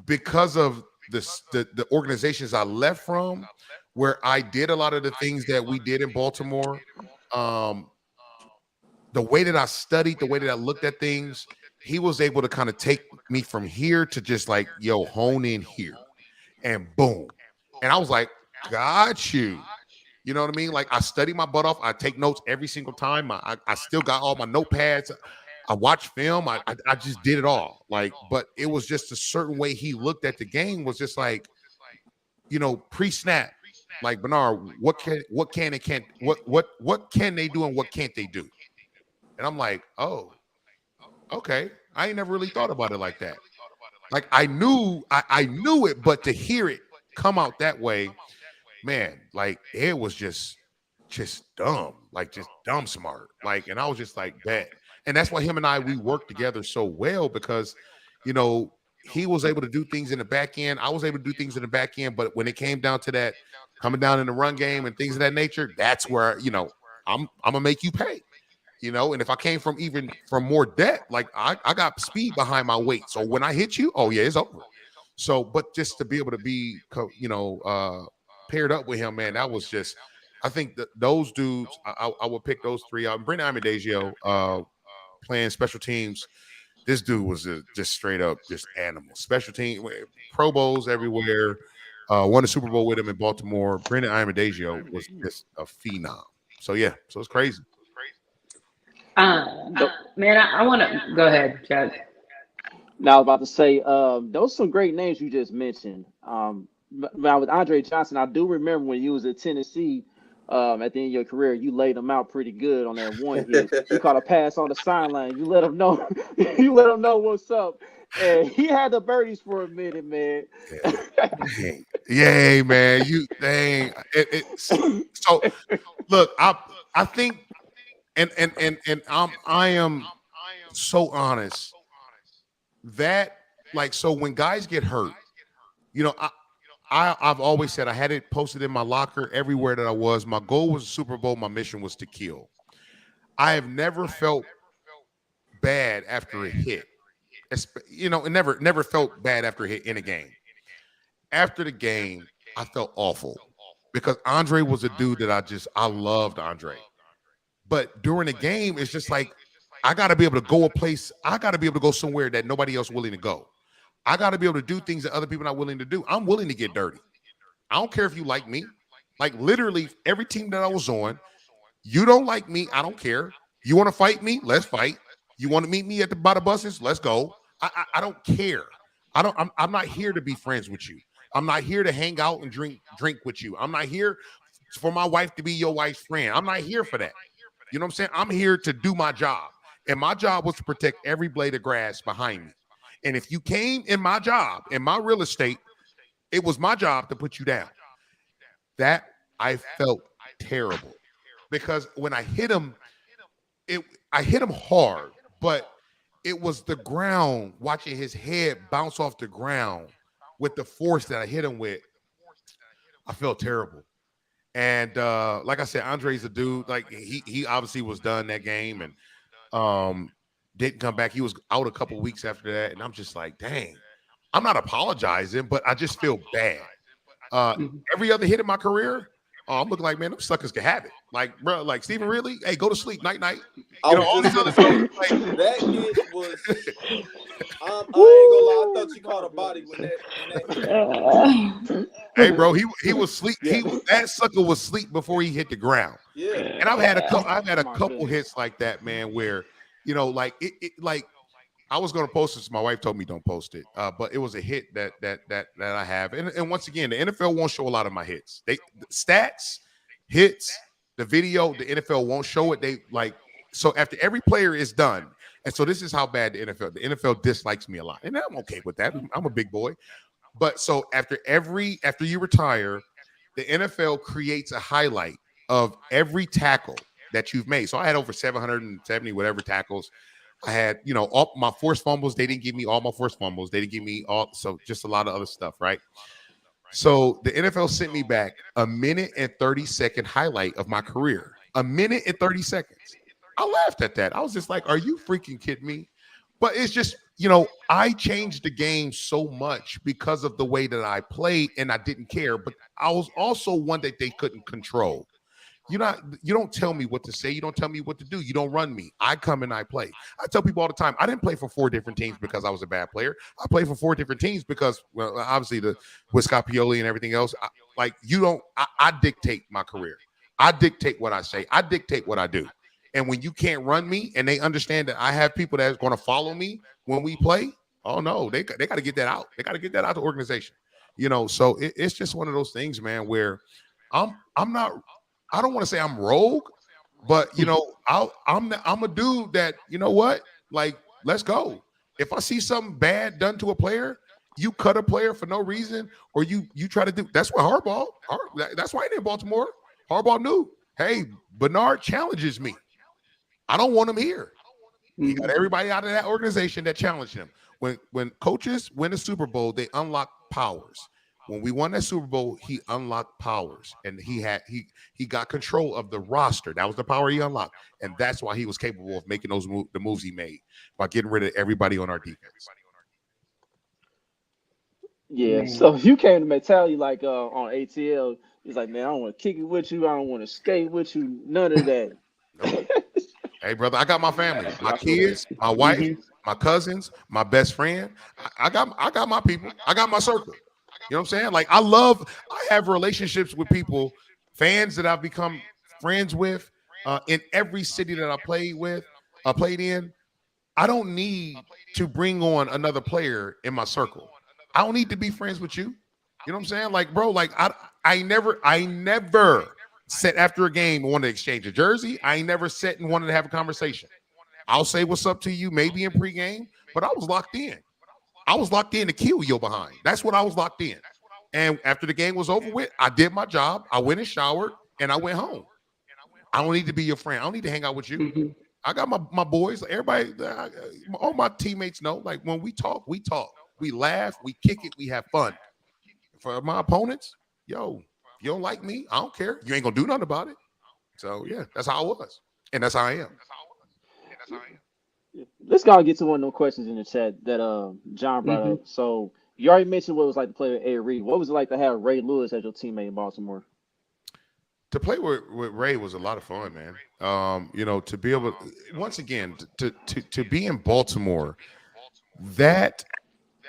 because of the organizations I left from, where I did a lot of the things that we did in Baltimore, the way that I studied, the way that I looked at things, he was able to kind of take me from here to just like, hone in here, and boom. And I was like, got you. You know what I mean? Like I study my butt off. I take notes every single time. I still got all my notepads. I watch film. I just did it all. Like, but it was just a certain way he looked at the game was just like, pre-snap. Like Bernard, what can and can't what can they do and what can't they do? And I'm like, oh, okay. I ain't never really thought about it like that. Like I knew it, but to hear it come out that way, man, like it was just dumb, like just dumb smart. Like, and I was just like, bet. And that's why him and we worked together so well because, he was able to do things in the back end. I was able to do things in the back end. But when it came down to that, coming down in the run game and things of that nature, that's where, I'm gonna make you pay. And if I came from more depth, like I got speed behind my weight. So when I hit you, oh yeah, it's over. So, but just to be able to be, paired up with him, man, that was just, I think that those dudes, I would pick those three out. Brendan Amadagio, playing special teams. This dude was just straight up just animal. Special team, Pro Bowls everywhere. Won a Super Bowl with him in Baltimore. Brendan Amadagio was just a phenom. So yeah, so it's crazy. Man, I want to go ahead, Chad. Now I was about to say, those are some great names you just mentioned. Now with Andre Johnson, I do remember when you was at Tennessee. At the end of your career, you laid him out pretty good on that one hit. You caught a pass on the sideline. You let him know. You let him know what's up. And he had the birdies for a minute, man. Yay, man! You dang. So look, I think, and I am so honest that so when guys get hurt, I've always said I had it posted in my locker everywhere that I was. My goal was a Super Bowl. My mission was to kill. I have never felt bad after a hit. And never felt bad after a hit in a game. After the game, I felt awful because Andre was a dude that I loved Andre. But during the game, it's just like I got to be able to go a place. I got to be able to go somewhere that nobody else is willing to go. I got to be able to do things that other people are not willing to do. I'm willing to get dirty. I don't care if you like me. Like literally every team that I was on, you don't like me. I don't care. You want to fight me? Let's fight. You want to meet me by the buses? Let's go. I don't care. I'm not here to be friends with you. I'm not here to hang out and drink with you. I'm not here for my wife to be your wife's friend. I'm not here for that. You know what I'm saying? I'm here to do my job. And my job was to protect every blade of grass behind me. And if you came in my job, in my real estate, it was my job to put you down. That I felt terrible because when I hit him, I hit him hard, but it was the ground, watching his head bounce off the ground with the force that I hit him with. I felt terrible. And like I said, Andre's a dude, like he obviously was done that game and didn't come back. He was out a couple weeks after that. And I'm just like, dang, I'm not apologizing, but I just feel bad. Every other hit in my career, I'm looking like, man, them suckers can have it. Like, bro, like Stephen Ridley, hey, go to sleep, night. All these other things. Like, that hit was. I ain't gonna lie. I thought you caught a body when that. Hey, bro, he was sleep. Yeah. That sucker was sleep before he hit the ground. Yeah. And I've had a couple hits like that, man, where like it like I was gonna post this. My wife told me don't post it, but it was a hit that I have. And once again, the NFL won't show a lot of my hits. The stats, hits, the video, the NFL won't show it. They like so after every player is done. And so this is how bad the NFL dislikes me a lot. And I'm okay with that. I'm a big boy. But so after you retire, the NFL creates a highlight of every tackle that you've made. So I had over 770 whatever tackles. I had, all my forced fumbles. They didn't give me all my forced fumbles. They didn't give me so just a lot of other stuff, right? So the NFL sent me back a minute and 30-second highlight of my career. A minute and 30 seconds. I laughed at that. I was just like, are you freaking kidding me? But it's just, I changed the game so much because of the way that I played and I didn't care. But I was also one that they couldn't control. You don't tell me what to say. You don't tell me what to do. You don't run me. I come and I play. I tell people all the time, I didn't play for 4 different teams because I was a bad player. I played for 4 different teams because, well, obviously with Scott Pioli and everything else, Like you don't. I dictate my career. I dictate what I say. I dictate what I do. And when you can't run me, and they understand that I have people that's going to follow me when we play, oh no, they got to get that out. They got to get that out of the organization. So it's just one of those things, man, where I'm not. I don't want to say I'm rogue, but I'm a dude that what, like, let's go. If I see something bad done to a player, you cut a player for no reason, or you try to do. That's what that's why in Baltimore, Harbaugh knew. Hey, Bernard challenges me. I don't want him here. He got everybody out of that organization that challenged him. When coaches win a Super Bowl, they unlock powers. When we won that Super Bowl, he unlocked powers, and he got control of the roster. That was the power he unlocked, and that's why he was capable of making the moves he made by getting rid of everybody on our defense. Yeah, so you came to mentality like on ATL. He's like, man, I don't want to kick it with you. I don't want to skate with you. None of that. Nope. Hey, brother, I got my family, my kids, my wife, my cousins, my best friend. I got my people. I got my circle. You know what I'm saying? Like I have relationships with people, fans that I've become friends with in every city that I played in. I don't need to bring on another player in my circle. I don't need to be friends with you. You know what I'm saying? Like, bro, like I never sat after a game and wanted to exchange a jersey. I ain't never sat and wanted to have a conversation. I'll say what's up to you maybe in pregame, but I was locked in. I was locked in to kill your behind. That's what I was locked in. And after the game was over with, I did my job. I went and showered, and I went home. I don't need to be your friend. I don't need to hang out with you. Mm-hmm. I got my boys. Everybody, all my teammates know. Like when we talk. We laugh. We kick it. We have fun. For my opponents, yo, you don't like me, I don't care. You ain't gonna do nothing about it. So yeah, that's how I was, and that's how I am. Let's go and get to one of those questions in the chat that John brought up. So you already mentioned what it was like to play with A. Reed. What was it like to have Ray Lewis as your teammate in Baltimore? To play with Ray was a lot of fun, man. To be able once again to be in Baltimore, that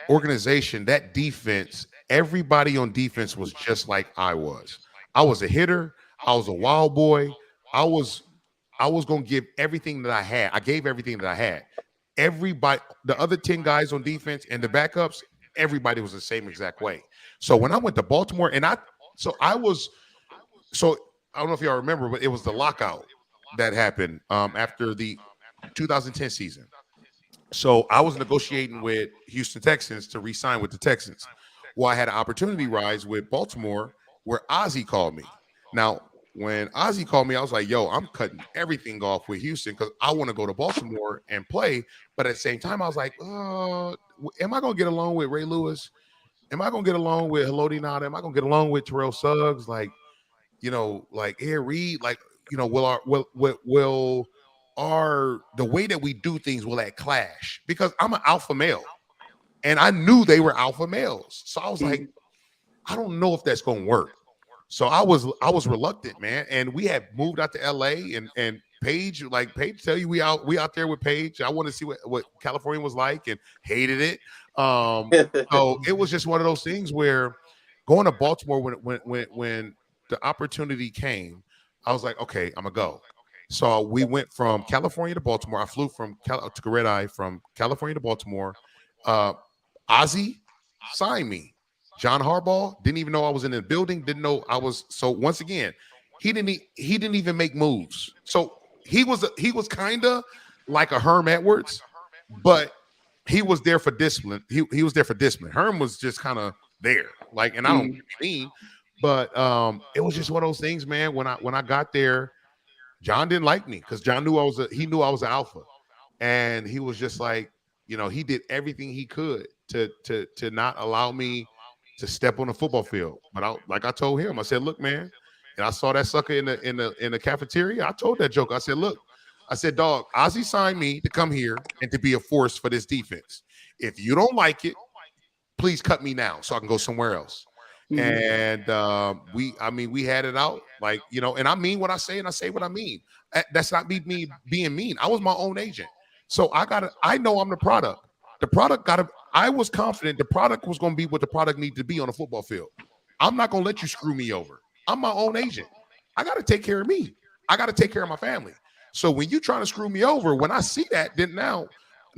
organization, that defense, everybody on defense was just like I was. I was a hitter. I was a wild boy. I was going to give everything that I had. I gave everything that I had. Everybody, the other 10 guys on defense and the backups, everybody was the same exact way. So when I went to Baltimore, I don't know if y'all remember, but it was the lockout that happened after the 2010 season. So I was negotiating with Houston Texans to re-sign with the Texans. Well, I had an opportunity rise with Baltimore where Ozzie called me. Now, when Ozzie called me, I was like, yo, I'm cutting everything off with Houston because I want to go to Baltimore and play. But at the same time, I was like, am I going to get along with Ray Lewis? Am I going to get along with Haloti Ngata? Am I going to get along with Terrell Suggs? Like Air Reed? Will the way that we do things, will that clash? Because I'm an alpha male. And I knew they were alpha males. So I was like, I don't know if that's going to work. So I was reluctant, man. And we had moved out to LA and Paige tell you we out there with Paige. I want to see what California was like and hated it. So it was just one of those things where going to Baltimore when the opportunity came, I was like, okay, I'm gonna go. So we went from California to Baltimore. I flew to Red Eye from California to Baltimore. Ozzie signed me. John Harbaugh didn't even know I was in the building. Didn't know I was. So once again, he didn't even make moves. So he was kind of like a Herm Edwards, but he was there for discipline. He was there for discipline. Herm was just kind of there, like, and I don't mean, but it was just one of those things, man. When I got there, John didn't like me because John knew he knew I was an alpha, and he was just like, he did everything he could to not allow me to step on the football field. But I told him, I said, look, man, and I saw that sucker in the cafeteria. I told that joke. I said, look, dog, Ozzie signed me to come here and to be a force for this defense. If you don't like it, please cut me now so I can go somewhere else. And we had it out, like, and I mean what I say and I say what I mean. That's not me being mean. I was my own agent. So I know I'm the product. The product I was confident the product was going to be what the product needed to be on the football field. I'm not gonna let you screw me over. I'm my own agent. I got to take care of me. I got to take care of my family. So when you trying to screw me over, when I see that, then now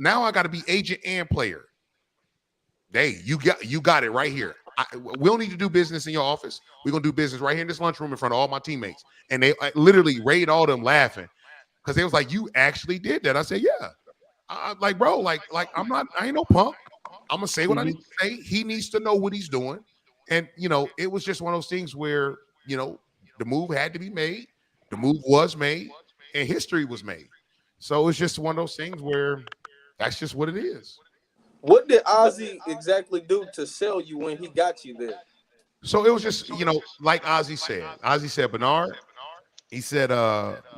I got to be agent and player. Hey, you got it right here. We don't need to do business in your office. We're gonna do business right here in this lunchroom in front of all my teammates. And they literally raid all them laughing because they was like, "You actually did that?" I said, "Yeah." Like, bro, like I ain't no punk. I'm gonna say what I need to say. He needs to know what he's doing. And it was just one of those things where the move had to be made. The move was made, and history was made. So it's just one of those things where that's just what it is. What did Ozzy exactly do to sell you when he got you there? So it was just, like Ozzy said. Ozzy said, Bernard, he said,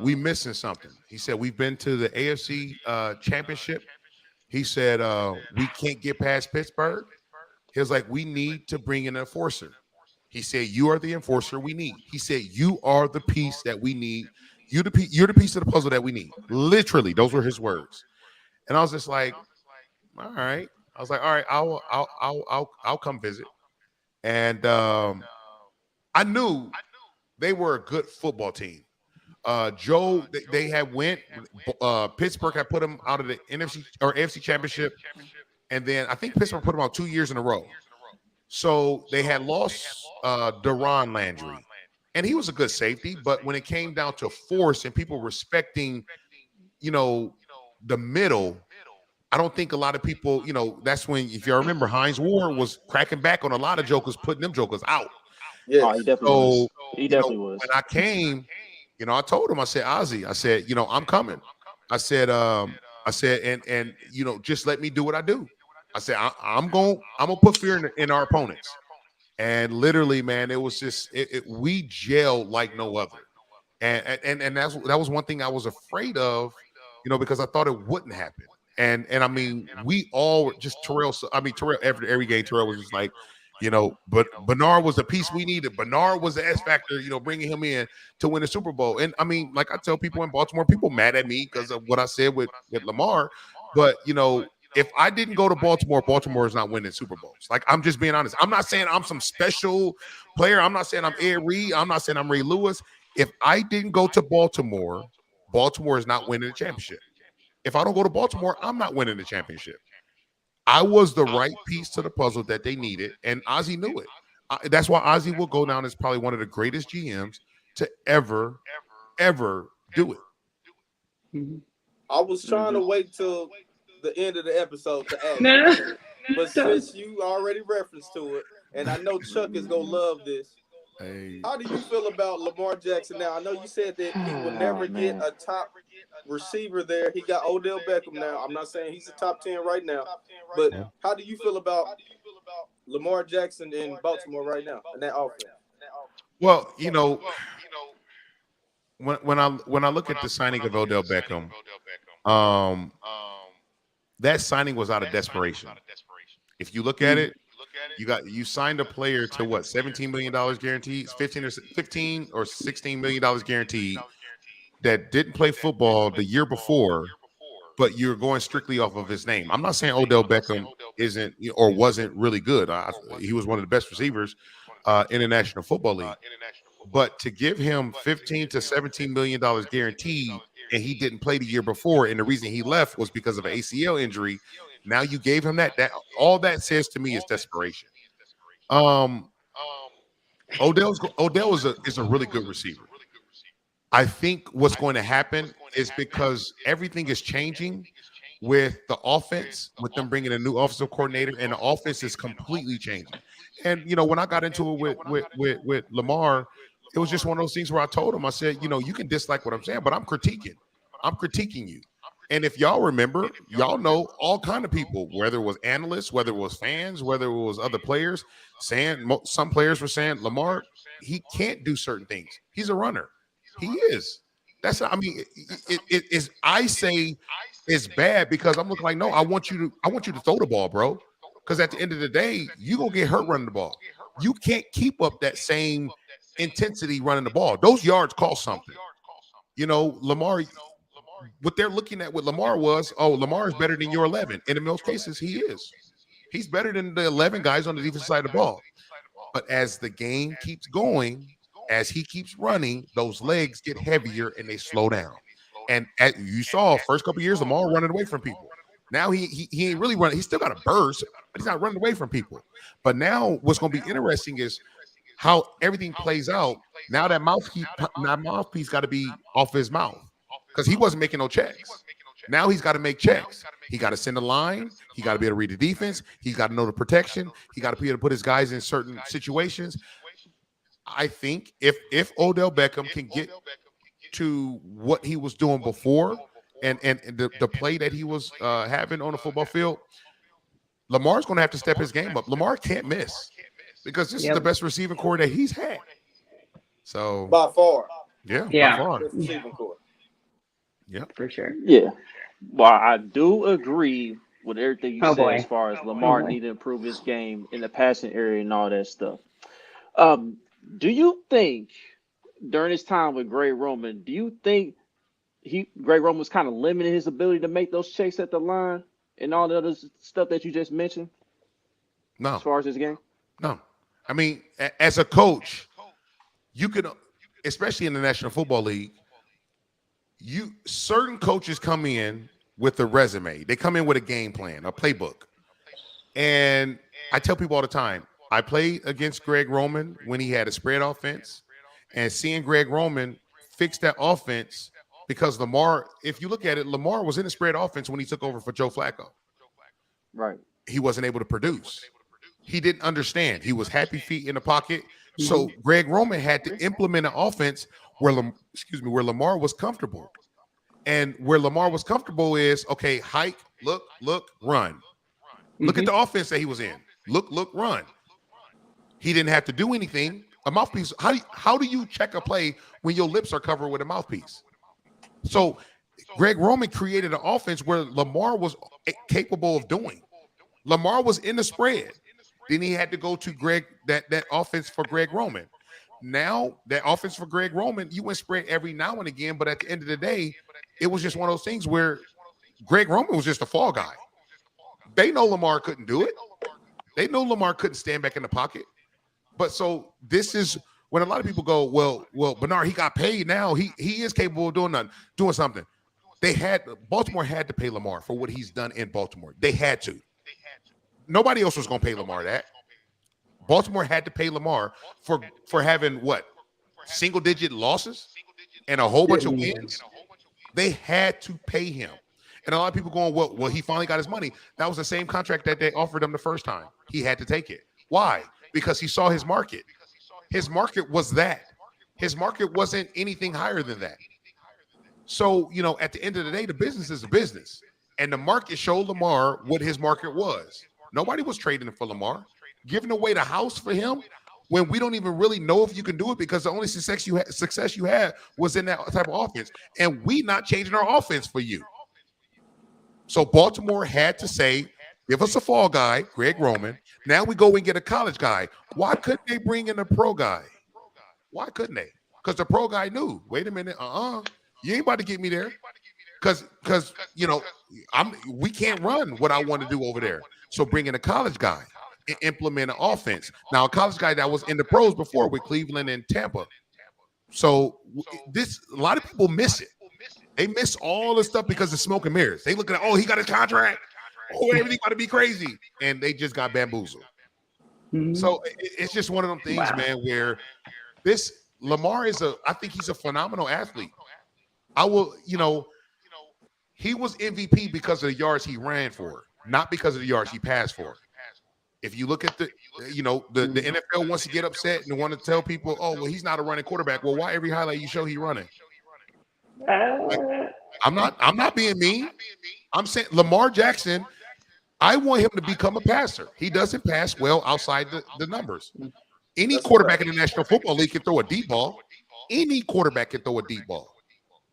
we missing something. He said, we've been to the AFC championship. He said, we can't get past Pittsburgh. He was like, we need to bring in an enforcer. He said, you are the enforcer we need. He said, you are the piece that we need. You're the piece of the puzzle that we need. Literally, those were his words. And I was just like, all right. I was like, all right, I'll come visit. And I knew they were a good football team. Joe, they had went. Pittsburgh had put them out of the NFC or AFC championship, and then I think Pittsburgh put them out 2 years in a row. So they had lost Deron Landry, and he was a good safety. But when it came down to force and people respecting, the middle, I don't think a lot of people, that's when, if you remember, Hines Ward was cracking back on a lot of jokers, putting them jokers out. Yeah, he definitely was. He definitely was. When I came, I told him, I said, Ozzy, I said, I'm coming. I said, and just let me do what I do. I said, I'm gonna put fear in our opponents. And literally, man, it was just we gelled like no other. And that was one thing I was afraid of, because I thought it wouldn't happen. And I mean, we all just Terrell every game Terrell was just like, but Bernard was the piece we needed. Bernard was the X factor, bringing him in to win the Super Bowl. And I mean, like I tell people in Baltimore, people mad at me because of what I said with Lamar. But if I didn't go to Baltimore, Baltimore is not winning Super Bowls. Like, I'm just being honest. I'm not saying I'm some special player. I'm not saying I'm Ed Reed. I'm not saying I'm Ray Lewis. If I didn't go to Baltimore, Baltimore is not winning the championship. If I don't go to Baltimore, I'm not winning the championship. I was the right piece to the puzzle that they needed, and Ozzy knew it. That's why Ozzy will go down as probably one of the greatest GMs to ever do it. I was trying to wait till the end of the episode to ask. No. But since you already referenced to it, and I know Chuck is going to love this, how do you feel about Lamar Jackson now? I know you said that he will never get a top receiver there. He got Odell Beckham now. I'm not saying he's a top 10 right now, but how do you feel about Lamar Jackson in Baltimore right now in that offense? Well, when I look at the signing of Odell Beckham, that signing was out of desperation. If you look at it, you signed a player to what, $17 million guaranteed, 15 or $16 million guaranteed, that didn't play football the year before, but you're going strictly off of his name. I'm not saying Odell Beckham isn't or wasn't really good. He was one of the best receivers in the National Football League. But to give him $15 to $17 million guaranteed, and he didn't play the year before, and the reason he left was because of an ACL injury. Now you gave him that all that says to me is desperation. Odell is a really good receiver. I think what's going to happen is because everything is changing with the offense, with them bringing a new offensive coordinator, and the offense is completely changing. And when I got into it with Lamar, it was just one of those things where I told him, I said, you can dislike what I'm saying, but I'm critiquing you. And if y'all remember, y'all know all kind of people, whether it was analysts, whether it was fans, whether it was other players, saying some players were saying Lamar, he can't do certain things. He's a runner. He is. That's, I mean, it is. I say it's bad because I'm looking like, no, I want you to throw the ball, bro. Because at the end of the day, you're gonna get hurt running the ball. You can't keep up that same intensity running the ball. Those yards cost something. Lamar, what they're looking at with Lamar was, Lamar is better than your 11. And in most cases, he is. He's better than the 11 guys on the defensive side of the ball. But as the game keeps going, as he keeps running, those legs get heavier and they slow down. And as you saw, first couple of years, Lamar running away from people. Now he ain't really running. He's still got a burst, but he's not running away from people. But now what's going to be interesting is how everything plays out. Now that mouthpiece got to be off his mouth because he wasn't making no checks. Now he's got to make checks. He got to send a line. He got to be able to read the defense. He's got to know the protection. He got to be able to put his guys in certain situations. I think if Odell Beckham can get to what he was doing before and the play that he was having on the football field, Lamar's going to have to step his game up. Lamar can't miss because this is the best receiving core that he's had. So by far. Yeah. By far. Receiving core. Yeah, for sure. Yeah. Well, I do agree with everything you said as far as Lamar needing to improve his game in the passing area and all that stuff. Do you think during his time with Greg Roman, do you think Greg Roman was kind of limiting his ability to make those checks at the line and all the other stuff that you just mentioned? No. As far as his game? No. I mean, as a coach, you could, especially in the National Football League, certain coaches come in with a resume. They come in with a game plan, a playbook. And I tell people all the time, I played against Greg Roman when he had a spread offense, and seeing Greg Roman fix that offense because Lamar, if you look at it, Lamar was in a spread offense when he took over for Joe Flacco. Right. He wasn't able to produce. He didn't understand. He was happy feet in the pocket. So Greg Roman had to implement an offense where Lamar was comfortable. And where Lamar was comfortable is, okay, hike, look, run. Look at the offense that he was in. Look, run. He didn't have to do anything. A mouthpiece, how do you check a play when your lips are covered with a mouthpiece? So Greg Roman created an offense where Lamar was capable of doing. Lamar was in the spread. Then he had to go to that offense for Greg Roman. Now, that offense for Greg Roman, you went spread every now and again, but at the end of the day, it was just one of those things where Greg Roman was just a fall guy. They know Lamar couldn't do it. They know Lamar couldn't stand back in the pocket. But so this is when a lot of people go, well, Bernard, he got paid now. He is capable of doing something. Baltimore had to pay Lamar for what he's done in Baltimore. They had to. Nobody else was going to pay Lamar that. Baltimore had to pay Lamar for having what? Single-digit losses and a whole bunch of wins. They had to pay him. And a lot of people going, well, he finally got his money. That was the same contract that they offered him the first time. He had to take it. Why? Because he saw his market. His market was that. His market wasn't anything higher than that. So, at the end of the day, the business is a business. And the market showed Lamar what his market was. Nobody was trading for Lamar. Giving away the house for him when we don't even really know if you can do it because the only success you had was in that type of offense. And we not changing our offense for you. So Baltimore had to say, give us a fall guy, Greg Roman. Now we go and get a college guy. Why couldn't they bring in a pro guy? Why couldn't they? Because the pro guy knew, wait a minute, you ain't about to get me there. Because we can't run what I want to do over there. So bring in a college guy and implement an offense. Now, a college guy that was in the pros before with Cleveland and Tampa. So a lot of people miss it. They miss all the stuff because of smoke and mirrors. They look at, he got a contract. Oh, everything got to be crazy. And they just got bamboozled. So it's just one of them things, man, where Lamar I think he's a phenomenal athlete. He was MVP because of the yards he ran for, not because of the yards he passed for. If you look at the NFL wants to get upset and want to tell people, he's not a running quarterback. Well, why every highlight you show he running? I'm not being mean. I'm saying Lamar Jackson, I want him to become a passer. He doesn't pass well outside the numbers. Any quarterback in the National Football League can throw a deep ball. Any quarterback can throw a deep ball.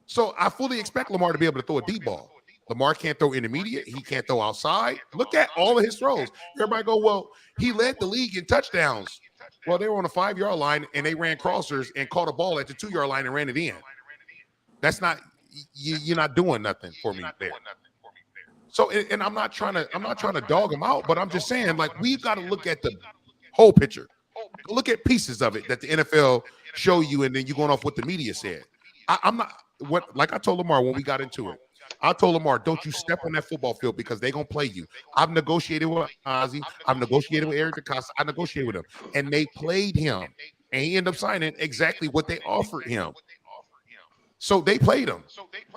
So I fully expect Lamar to be able to throw a deep ball. Lamar can't throw intermediate. He can't throw outside. Look at all of his throws. Everybody go, well, he led the league in touchdowns. Well, they were on the 5-yard line, and they ran crossers and caught a ball at the 2-yard line and ran it in. That's not you're not doing nothing for me there. So, and I'm not trying to dog him out, but I'm just saying, like, we've got to look at the whole picture. look at pieces of it that the NFL show you, and then you're going off what the media said. I'm not like I told Lamar when we got into it. I told Lamar, don't you step on that football field because they're going to play you. I've negotiated with Ozzie. I've negotiated with Eric Kast. I negotiated with him. And they played him. And he ended up signing exactly what they offered him. So they played him.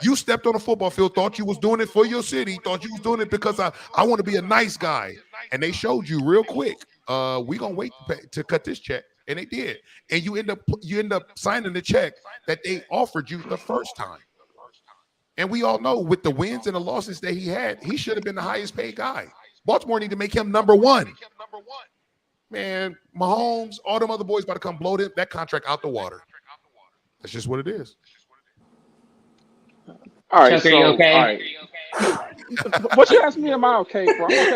You stepped on the football field, thought you was doing it for your city, thought you was doing it because I want to be a nice guy. And they showed you real quick, we going to wait to cut this check. And they did. And you end up signing the check that they offered you the first time. And we all know with the wins and the losses that he had, he should have been the highest paid guy. Baltimore need to make him number one. Man, Mahomes, all them other boys about to come blow that contract out the water. That's just what it is. All right, Chuck, are you okay? All right. What you asked me, am I okay, bro? I'm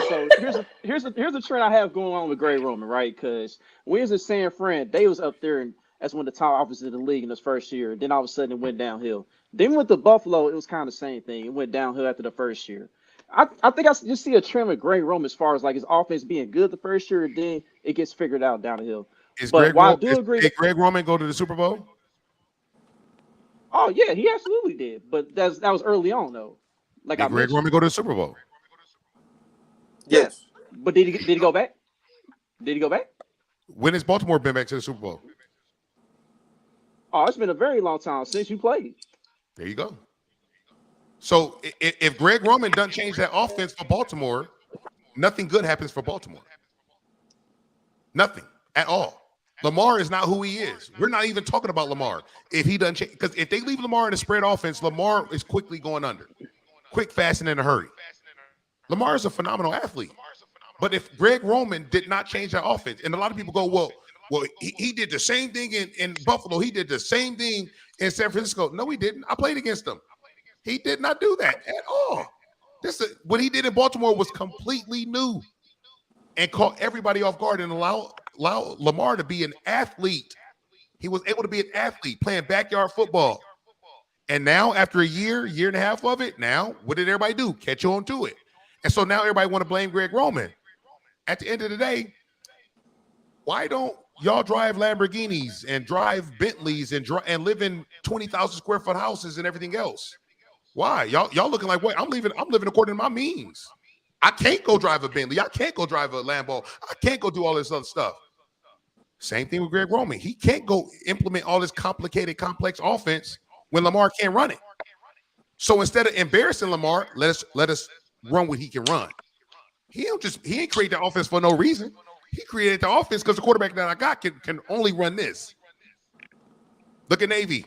okay, but here's the trend I have going on with Greg Roman, right? Because when he was in San Fran, they was up there and as one of the top offenses in the league in his first year. Then all of a sudden it went downhill. Then with the Buffalo, it was kind of the same thing. It went downhill after the first year. I think I just see a trend with Greg Roman as far as like his offense being good the first year, and then it gets figured out down the hill. Did Greg Roman go to the Super Bowl? Oh yeah, he absolutely did. But that was early on though. Like did Greg Roman go to the Super Bowl? Yes. But did he go back? Did he go back? When has Baltimore been back to the Super Bowl? Oh, it's been a very long time since you played. There you go. So if Greg Roman doesn't change that offense for Baltimore, nothing good happens for Baltimore. Nothing at all. Lamar is not who he is. We're not even talking about Lamar. If he doesn't change, because if they leave Lamar in a spread offense, Lamar is quickly going under. Quick, fast, and in a hurry. Lamar is a phenomenal athlete. But if Greg Roman did not change that offense, and a lot of people go, well, he did the same thing in Buffalo. He did the same thing in San Francisco. No, he didn't. I played against him. He did not do that at all. What he did in Baltimore was completely new and caught everybody off guard and allow Lamar to be an athlete. He was able to be an athlete playing backyard football. And now after a year and a half of it, now what did everybody do? Catch on to it. And so now everybody want to blame Greg Roman. At the end of the day, why don't y'all drive Lamborghinis and drive Bentleys and live in 20,000 square foot houses and everything else? Why? Y'all looking like what? I'm living according to my means. I can't go drive a Bentley. I can't go drive a Lambo. I can't go do all this other stuff. Same thing with Greg Roman. He can't go implement all this complicated, complex offense when Lamar can't run it. So instead of embarrassing Lamar, let us run what he can run. He ain't create the offense for no reason. He created the offense because the quarterback that I got can only run this. Look at Navy.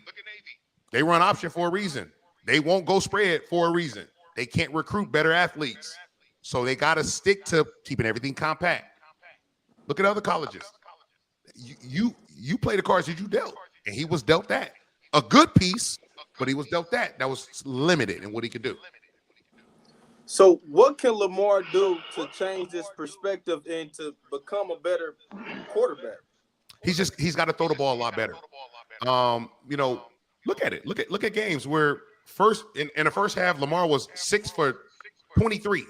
They run option for a reason. They won't go spread for a reason. They can't recruit better athletes. So they got to stick to keeping everything compact. Look at other colleges. You play the cards that you dealt, and he was dealt that. A good piece, but he was dealt that. That was limited in what he could do. So what can Lamar do to change this perspective and to become a better quarterback? He's got to throw the ball a lot better. Look at it. Look at games where in the first half, Lamar was 6 for 23.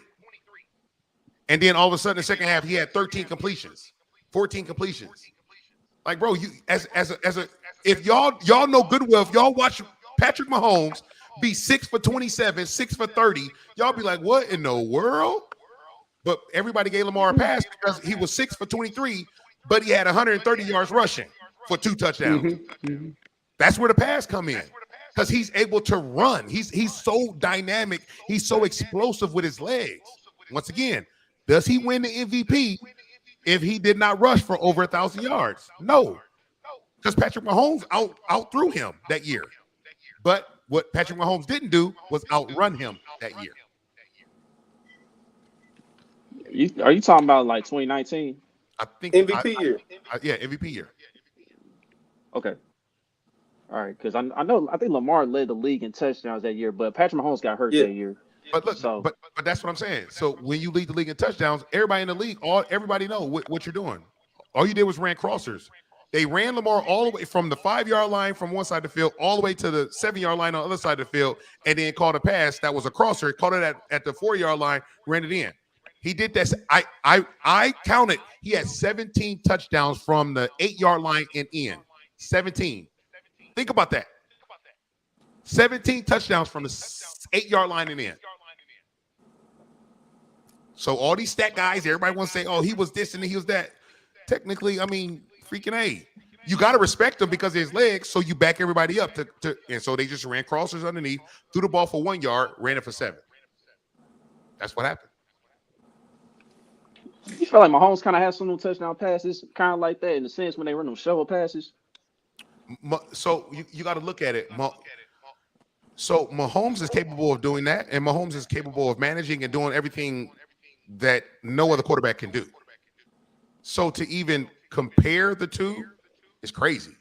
And then all of a sudden, in the second half, he had 13 completions, 14 completions. Like, bro, you if y'all know good well, if y'all watch Patrick Mahomes be 6 for 27, 6 for 30, y'all be like, what in the world? But everybody gave Lamar a pass because he was 6 for 23, but he had 130 yards rushing for 2 touchdowns. Mm-hmm. That's where the pass come in. Because he's able to run. He's so dynamic. He's so explosive with his legs. Once again, does he win the MVP if he did not rush for over 1,000 yards? No. Because Patrick Mahomes out threw him that year. But what Patrick Mahomes didn't do was outrun him that year. Are you talking about like 2019? I think MVP year. Yeah, MVP year. Okay. All right, because I think Lamar led the league in touchdowns that year, but Patrick Mahomes got hurt that year. But look, but that's what I'm saying. So when you lead the league in touchdowns, everybody in the league, everybody know what you're doing. All you did was ran crossers. They ran Lamar all the way from the 5-yard line from one side of the field all the way to the 7-yard line on the other side of the field, and then called a pass that was a crosser, caught it at the 4-yard line, ran it in. He did that. I counted. He had 17 touchdowns from the 8-yard line and in. 17. Think about that. 17 touchdowns from the 8-yard line and in. So all these stat guys, everybody wants to say, oh, he was this and he was that. Technically, I mean, freaking A. You got to respect him because of his legs, so you back everybody up. And so they just ran crossers underneath, threw the ball for 1 yard, ran it for 7. That's what happened. You feel like Mahomes kind of has some touchdown passes, kind of like that in the sense when they run them shovel passes? So you got to look at it. So Mahomes is capable of doing that, and Mahomes is capable of managing and doing everything that no other quarterback can do. So to even compare the two is crazy.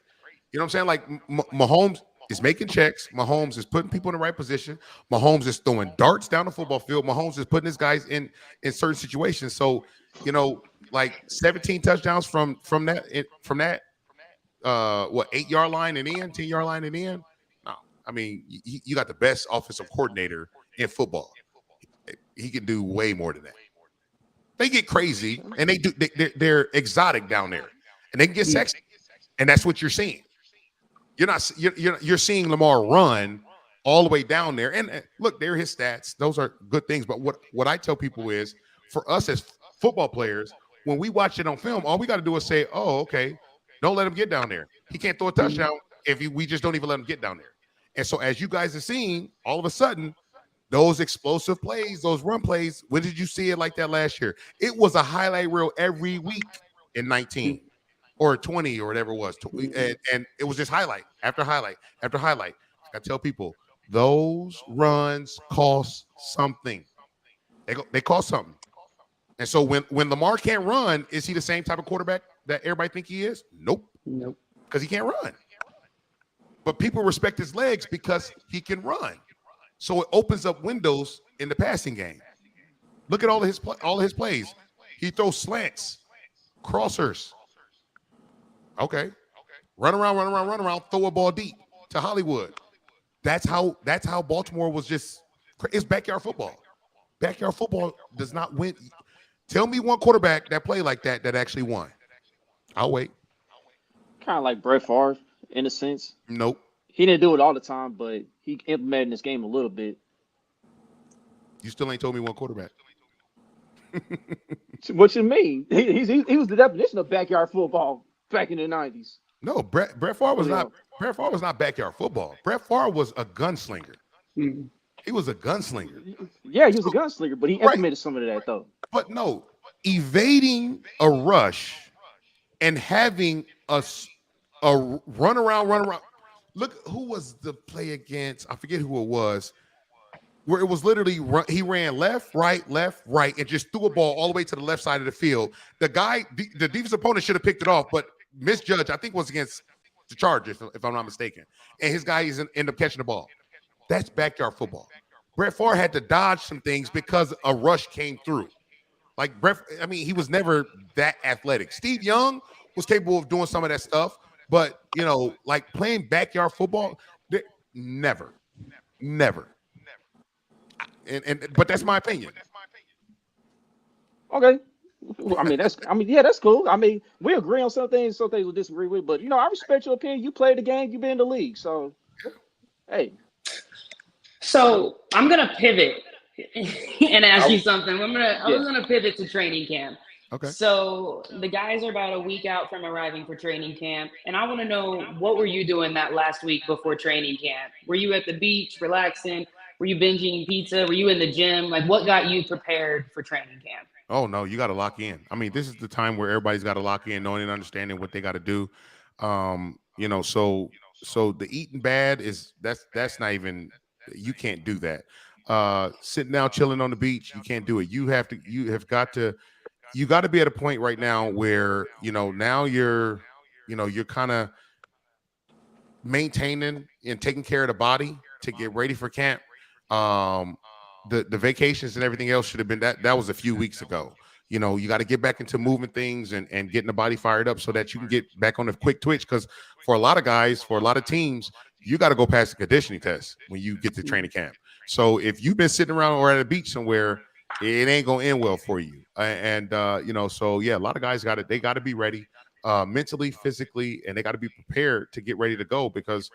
You know what I'm saying? Like Mahomes is making checks. Mahomes is putting people in the right position. Mahomes is throwing darts down the football field. Mahomes is putting his guys in certain situations. So, you know, like 17 touchdowns from that 8-yard line and in, 10-yard line and in. No, I mean, you got the best offensive coordinator in football. He can do way more than that. They get crazy and they're exotic down there, and they can get sexy, and that's what you're seeing. You're seeing Lamar run all the way down there, and look, they're his stats. Those are good things. But what I tell people is, for us as football players, when we watch it on film, all we got to do is say, "Oh, okay, don't let him get down there. He can't throw a touchdown if we just don't even let him get down there." And so, as you guys are seeing, all of a sudden, those explosive plays, those run plays, when did you see it like that last year? It was a highlight reel every week in 19 or 20 or whatever it was. And it was just highlight after highlight after highlight. I tell people, those runs cost something. They cost something. And so when Lamar can't run, is he the same type of quarterback that everybody think he is? Nope. Because he can't run. But people respect his legs because he can run. So it opens up windows in the passing game. Look at all of his plays. He throws slants, crossers. Okay. Run around, throw a ball deep to Hollywood. That's how Baltimore was just – it's backyard football. Backyard football does not win. Tell me one quarterback that played like that actually won. I'll wait. Kind of like Brett Favre in a sense. Nope. He didn't do it all the time, but he implemented this game a little bit. You still ain't told me one quarterback. What you mean? He was the definition of backyard football back in the 90s. No, Brett Favre was not. Brett Favre was not backyard football. Brett Favre was a gunslinger. He was a gunslinger. Yeah, he was a gunslinger, but he implemented some of that though. But no, evading a rush and having a run around. Look, who was the play against? I forget who it was. Where it was literally he ran left, right, and just threw a ball all the way to the left side of the field. The defensive opponent should have picked it off, but misjudged. I think was against the Chargers, if I'm not mistaken. And his guy ended up catching the ball. That's backyard football. Brett Favre had to dodge some things because a rush came through. Like Brett, I mean, he was never that athletic. Steve Young was capable of doing some of that stuff. But, you know, like playing backyard football, never. But that's my opinion. Okay. That's cool. I mean, we agree on some things we disagree with. But, you know, I respect your opinion. You played the game. You've been in the league. So, hey. So I'm going to pivot and ask you something. I'm going to pivot to training camp. Okay. So the guys are about a week out from arriving for training camp, and I want to know, what were you doing that last week before training camp? Were you at the beach relaxing? Were you binging pizza? Were you in the gym? Like, what got you prepared for training camp? Oh no, you got to lock in. I mean, this is the time where everybody's got to lock in, knowing and understanding what they got to do. You know, so the eating bad that's not even, you can't do that. Sitting down, chilling on the beach, you can't do it. You got to be at a point right now where, you know, now you're kind of maintaining and taking care of the body to get ready for camp. The vacations and everything else should have been that was a few weeks ago. You know, you got to get back into moving things and getting the body fired up so that you can get back on a quick twitch. Because for a lot of guys, for a lot of teams, you got to go past the conditioning test when you get to training camp. So if you've been sitting around or at a beach somewhere it ain't gonna end well for you. And so yeah, a lot of guys they got to be ready, mentally, physically, and they got to be prepared to get ready to go because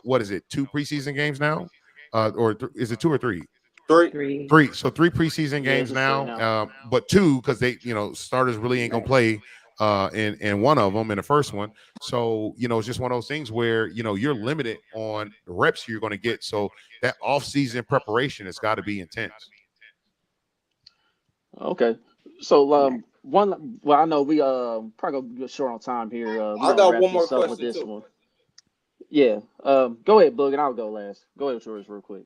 what is it? 2 preseason games now, is it 2 or 3? Three. Three. Three. So 3 preseason Yeah, games it's just three now, now. but 2 because they starters really ain't gonna Right. play in one of them in the first one. So it's just one of those things where you're limited on the reps you're going to get. So that off-season preparation has got to be intense. Okay. So Right. well, I know we probably gonna get short on time here. We're I gonna got wrap one more this up with question this too. one. Yeah. Go ahead, Boog, and I'll go last. Go ahead with yours real quick.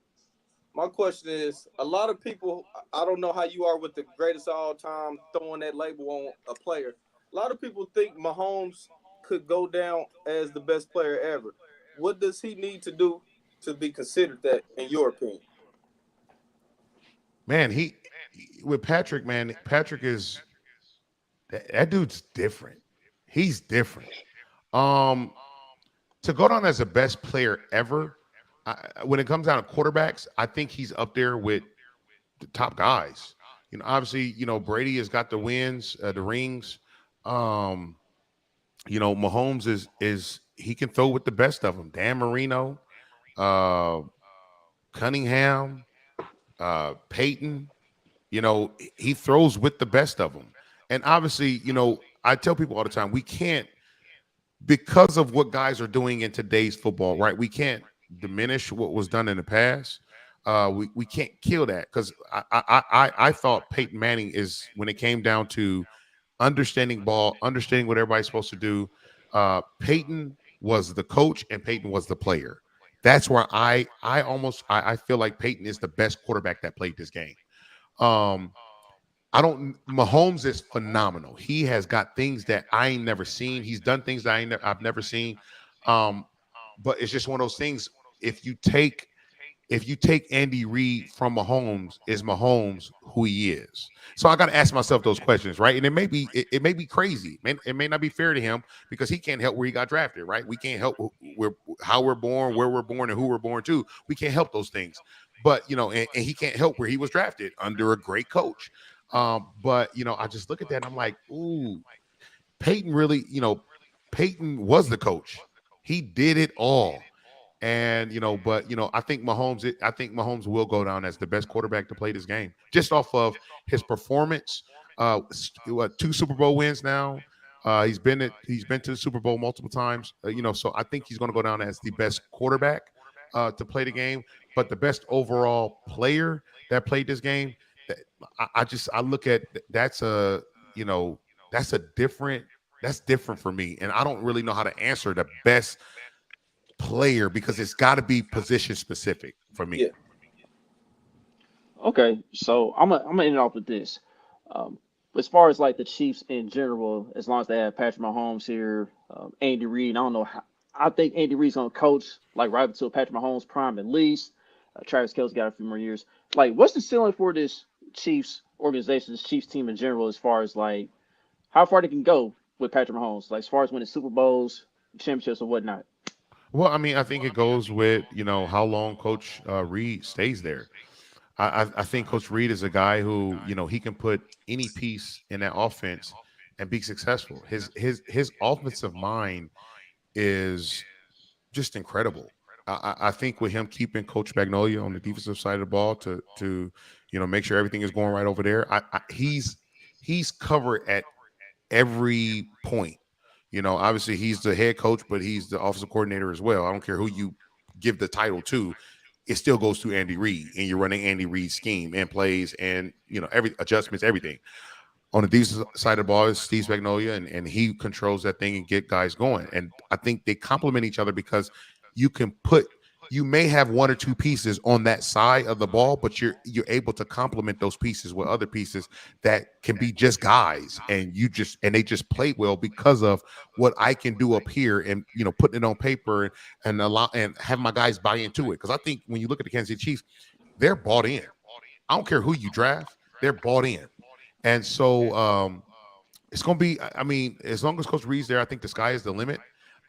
My question is: a lot of people, I don't know how you are with the greatest of all time, throwing that label on a player. A lot of people think Mahomes could go down as the best player ever. What does he need to do to be considered that, in your opinion? Man, he with Patrick, man, Patrick is that dude's different. He's different. Um, to go down as the best player ever, when it comes down to quarterbacks, I think he's up there with the top guys. Obviously, Brady has got the wins, the rings. Um, Mahomes is he can throw with the best of them. Dan Marino, uh, Cunningham, Peyton. He throws with the best of them. And obviously, I tell people all the time, we can't, because of what guys are doing in today's football, right? We can't diminish what was done in the past. We can't kill that because I thought Peyton Manning is, when it came down to understanding ball, understanding what everybody's supposed to do. Peyton was the coach and Peyton was the player. That's where I feel like Peyton is the best quarterback that played this game. Um, I don't. Mahomes is phenomenal. He has got things that I ain't never seen. He's done things that I've never seen. Um, but it's just one of those things. If you take if you take Andy Reid from Mahomes, is Mahomes who he is? So I got to ask myself those questions, right? And it may be crazy. It may not be fair to him because he can't help where he got drafted, right? We can't help how we're born, where we're born, and who we're born to. We can't help those things. But and he can't help where he was drafted under a great coach. But I just look at that and I'm like, ooh, Peyton really, Peyton was the coach. He did it all. And but I think Mahomes will go down as the best quarterback to play this game, just off of his performance. What, 2 Super Bowl wins now? He's been to the Super Bowl multiple times. So I think he's going to go down as the best quarterback to play the game, but the best overall player that played this game. that- I look at you know that's a different that's different for me, and I don't really know how to answer the best player because it's got to be position specific for me. Yeah. Okay, so I'm gonna end it off with this. Um, as far as like the Chiefs in general, as long as they have Patrick Mahomes here, Andy Reid, I don't know how. I think Andy Reid's gonna coach like right up to Patrick Mahomes' prime at least. Travis Kelce got a few more years. Like, what's the ceiling for this Chiefs organization, this Chiefs team in general, as far as like how far they can go with Patrick Mahomes, like as far as winning Super Bowls, championships, or whatnot? Well, I mean, I think it goes with how long Coach Reed stays there. I think Coach Reed is a guy who he can put any piece in that offense and be successful. His offensive mind is just incredible. I think with him keeping Coach Magnolia on the defensive side of the ball to make sure everything is going right over there. He's covered at every point. Obviously he's the head coach, but he's the offensive coordinator as well. I don't care who you give the title to, it still goes to Andy Reid, and you're running Andy Reid's scheme and plays and every adjustments, everything. On the defensive side of the ball is Steve Spagnuolo, and he controls that thing and get guys going. And I think they complement each other because you may have 1 or 2 pieces on that side of the ball, but you're able to complement those pieces with other pieces that can be just guys, and they just play well because of what I can do up here and putting it on paper and allow and have my guys buy into it. Because I think when you look at the Kansas City Chiefs, they're bought in. I don't care who you draft, they're bought in. And so it's going to be, I mean, as long as Coach Reed's there, I think the sky is the limit.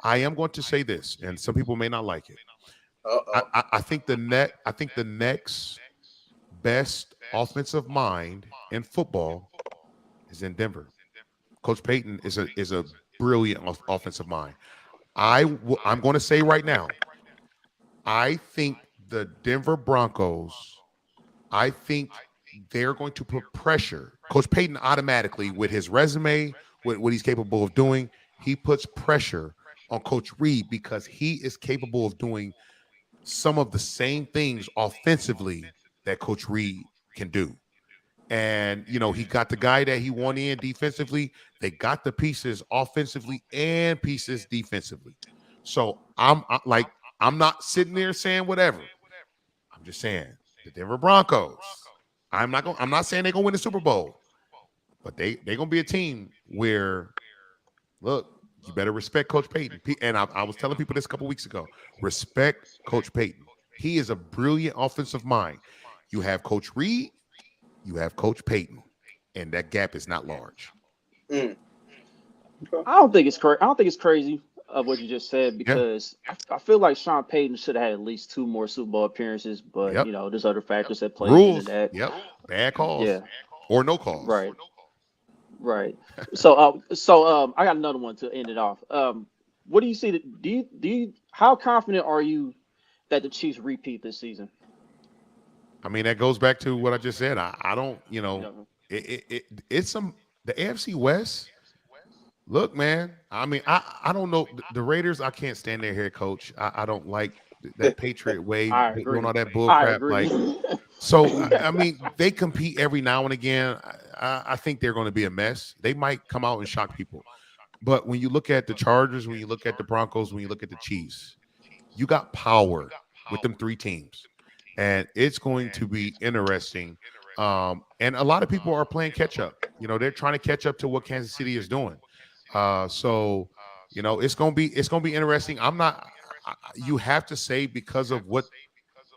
I am going to say this, and some people may not like it. Uh oh. I think the next best offensive mind in football is in Denver. Coach Payton is a brilliant offensive mind. I'm going to say right now, I think the Denver Broncos, I think they're going to put pressure. Coach Payton automatically, with his resume, with what he's capable of doing, he puts pressure on Coach Reed because he is capable of doing some of the same things offensively that Coach Reed can do. And, he got the guy that he wanted in defensively. They got the pieces offensively and pieces defensively. So I'm not sitting there saying whatever. I'm just saying the Denver Broncos. I'm not saying they're gonna win the Super Bowl, but they're gonna be a team where, look, you better respect Coach Payton. And I was telling people this a couple weeks ago. Respect Coach Payton. He is a brilliant offensive mind. You have Coach Reed, you have Coach Payton, and that gap is not large. Mm. I don't think it's crazy. I don't think it's crazy of what you just said because I feel like Sean Payton should have had at least 2 more Super Bowl appearances, but there's other factors that play into that. Bad calls. Yeah. Or no calls. Right. Right. So I got another one to end it off. What do you see? How confident are you that the Chiefs repeat this season? I mean, that goes back to what I just said. I don't, it's the AFC West. Look, man. I mean, I don't know the Raiders. I can't stand their head coach. I don't like that Patriot way, doing all that bull crap. Like, so I mean, they compete every now and again. I think they're going to be a mess. They might come out and shock people. But when you look at the Chargers, when you look at the Broncos, when you look at the Chiefs, you got power with them 3 teams. And it's going to be interesting. And a lot of people are playing catch up. They're trying to catch up to what Kansas City is doing. So it's going to be interesting. You have to say, because of what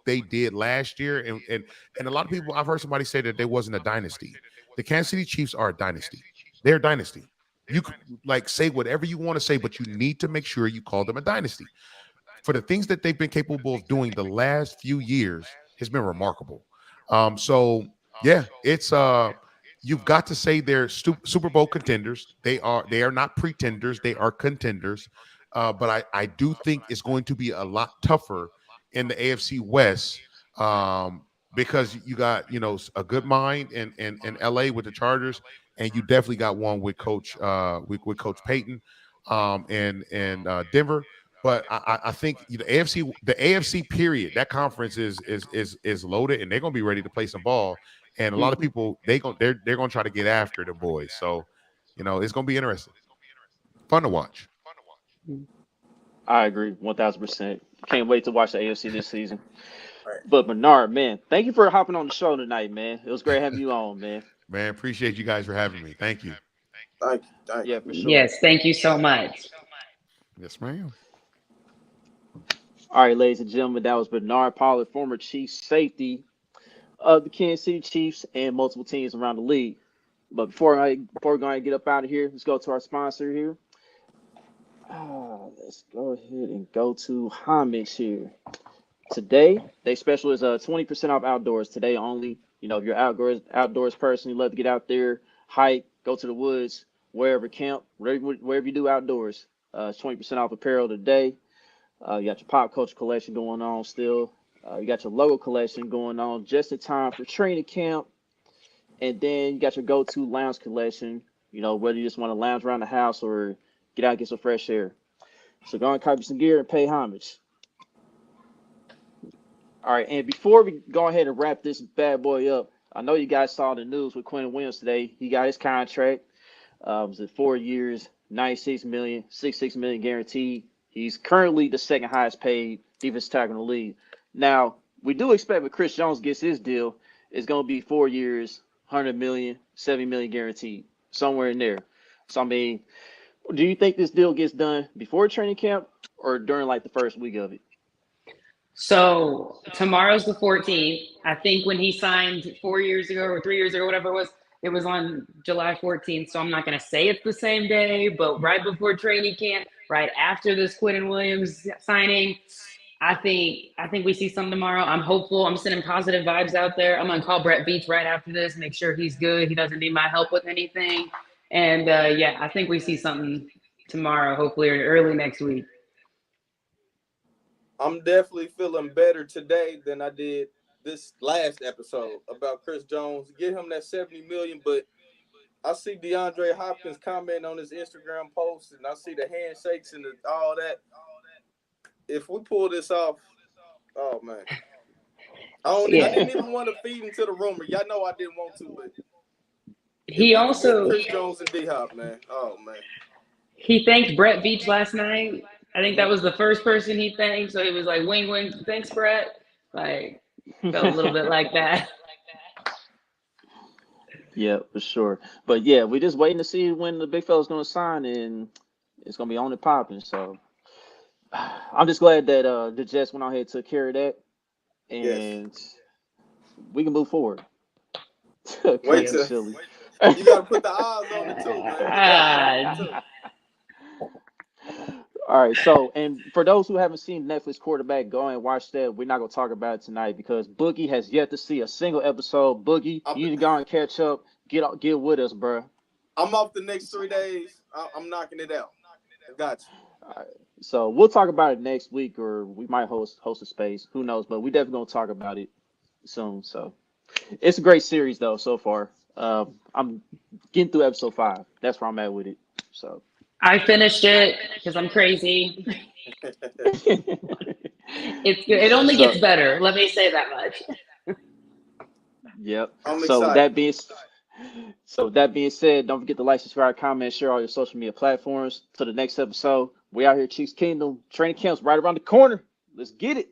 they did last year, and a lot of people, I've heard somebody say that there wasn't a dynasty. The Kansas City Chiefs are a dynasty. They're a dynasty. You can say whatever you want to say, but you need to make sure you call them a dynasty. For the things that they've been capable of doing the last few years has been remarkable. So yeah, it's you've got to say they're Super Bowl contenders. They are not pretenders. They are contenders. But I do think it's going to be a lot tougher in the AFC West because you got a good mind in LA with the Chargers, and you definitely got one with Coach Coach Payton and Denver. But I think the AFC period, that conference is loaded, and they're gonna be ready to play some ball. And a lot of people they're gonna try to get after the boys. So it's gonna be interesting, fun to watch. I agree 1,000%. Can't wait to watch the AFC this season. But Bernard, man, thank you for hopping on the show tonight, man. It was great having you on, man. Man, appreciate you guys for having me. Thank you. Thank you. Yeah, for sure. Yes, thank you so much. Yes, ma'am. All right, ladies and gentlemen, that was Bernard Pollard, former Chiefs safety of the Kansas City Chiefs and multiple teams around the league. But before we're going to get up out of here, let's go to our sponsor here. Let's go ahead and go to Homage here. Today, their special is 20% off outdoors today only. If you're outdoors person, you love to get out there, hike, go to the woods, wherever, camp, wherever you do outdoors. It's 20% off apparel today. You got your pop culture collection going on still. You got your logo collection going on just in time for training camp. And then you got your go-to lounge collection, whether you just want to lounge around the house or get out and get some fresh air. So go and copy some gear and pay homage. All right, and before we go ahead and wrap this bad boy up, I know you guys saw the news with Quentin Williams today. He got his contract. It was 4 years, $96 million guaranteed. He's currently the second highest paid defensive tackle in the league. Now, we do expect when Chris Jones gets his deal, it's going to be 4 years, $100 million, $70 million guaranteed, somewhere in there. So, I mean, do you think this deal gets done before training camp or during the first week of it? So tomorrow's the 14th. I think when he signed 4 years ago or 3 years ago, whatever it was on July 14th. So I'm not going to say it's the same day, but right before training camp, right after this Quentin Williams signing, I think we see some tomorrow. I'm hopeful. I'm sending positive vibes out there. I'm gonna call Brett Veach right after this, make sure he's good. He doesn't need my help with anything. And yeah, I think we see something tomorrow, hopefully, or early next week. I'm definitely feeling better today than I did this last episode about Chris Jones. Get him that $70 million, but I see DeAndre Hopkins comment on his Instagram post, and I see the handshakes and all that. If we pull this off, oh man, I didn't even want to feed into the rumor. Y'all know I didn't want to, but he also Chris Jones and D Hop, man. Oh man, he thanked Brett Veach last night. I think that was the first person he thanked. So he was like, "Wing, wing, thanks, Brett." Like, felt a little bit like that. Yeah, for sure. But yeah, we're just waiting to see when the big fella's going to sign, and it's going to be on and popping. So I'm just glad that the Jets went out here and took care of that, and we can move forward. Wait till silly. You got to put the eyes on it too, man. All right, so, and for those who haven't seen Netflix Quarterback, go and watch that. We're not going to talk about it tonight because Boogie has yet to see a single episode. Boogie, you need to go and catch up. Get with us, bro. I'm off the next 3 days. I'm knocking it out. Got you. All right, so we'll talk about it next week, or we might host a space. Who knows? But we definitely going to talk about it soon. So it's a great series, though, so far. I'm getting through episode 5. That's where I'm at with it. So I finished it because I'm crazy. It's good. It only gets better. Let me say that much. Yep. I'm so excited. that being said, don't forget to like, subscribe, comment, share all your social media platforms. Till the next episode, we out here, Chiefs Kingdom. Training camp's right around the corner. Let's get it.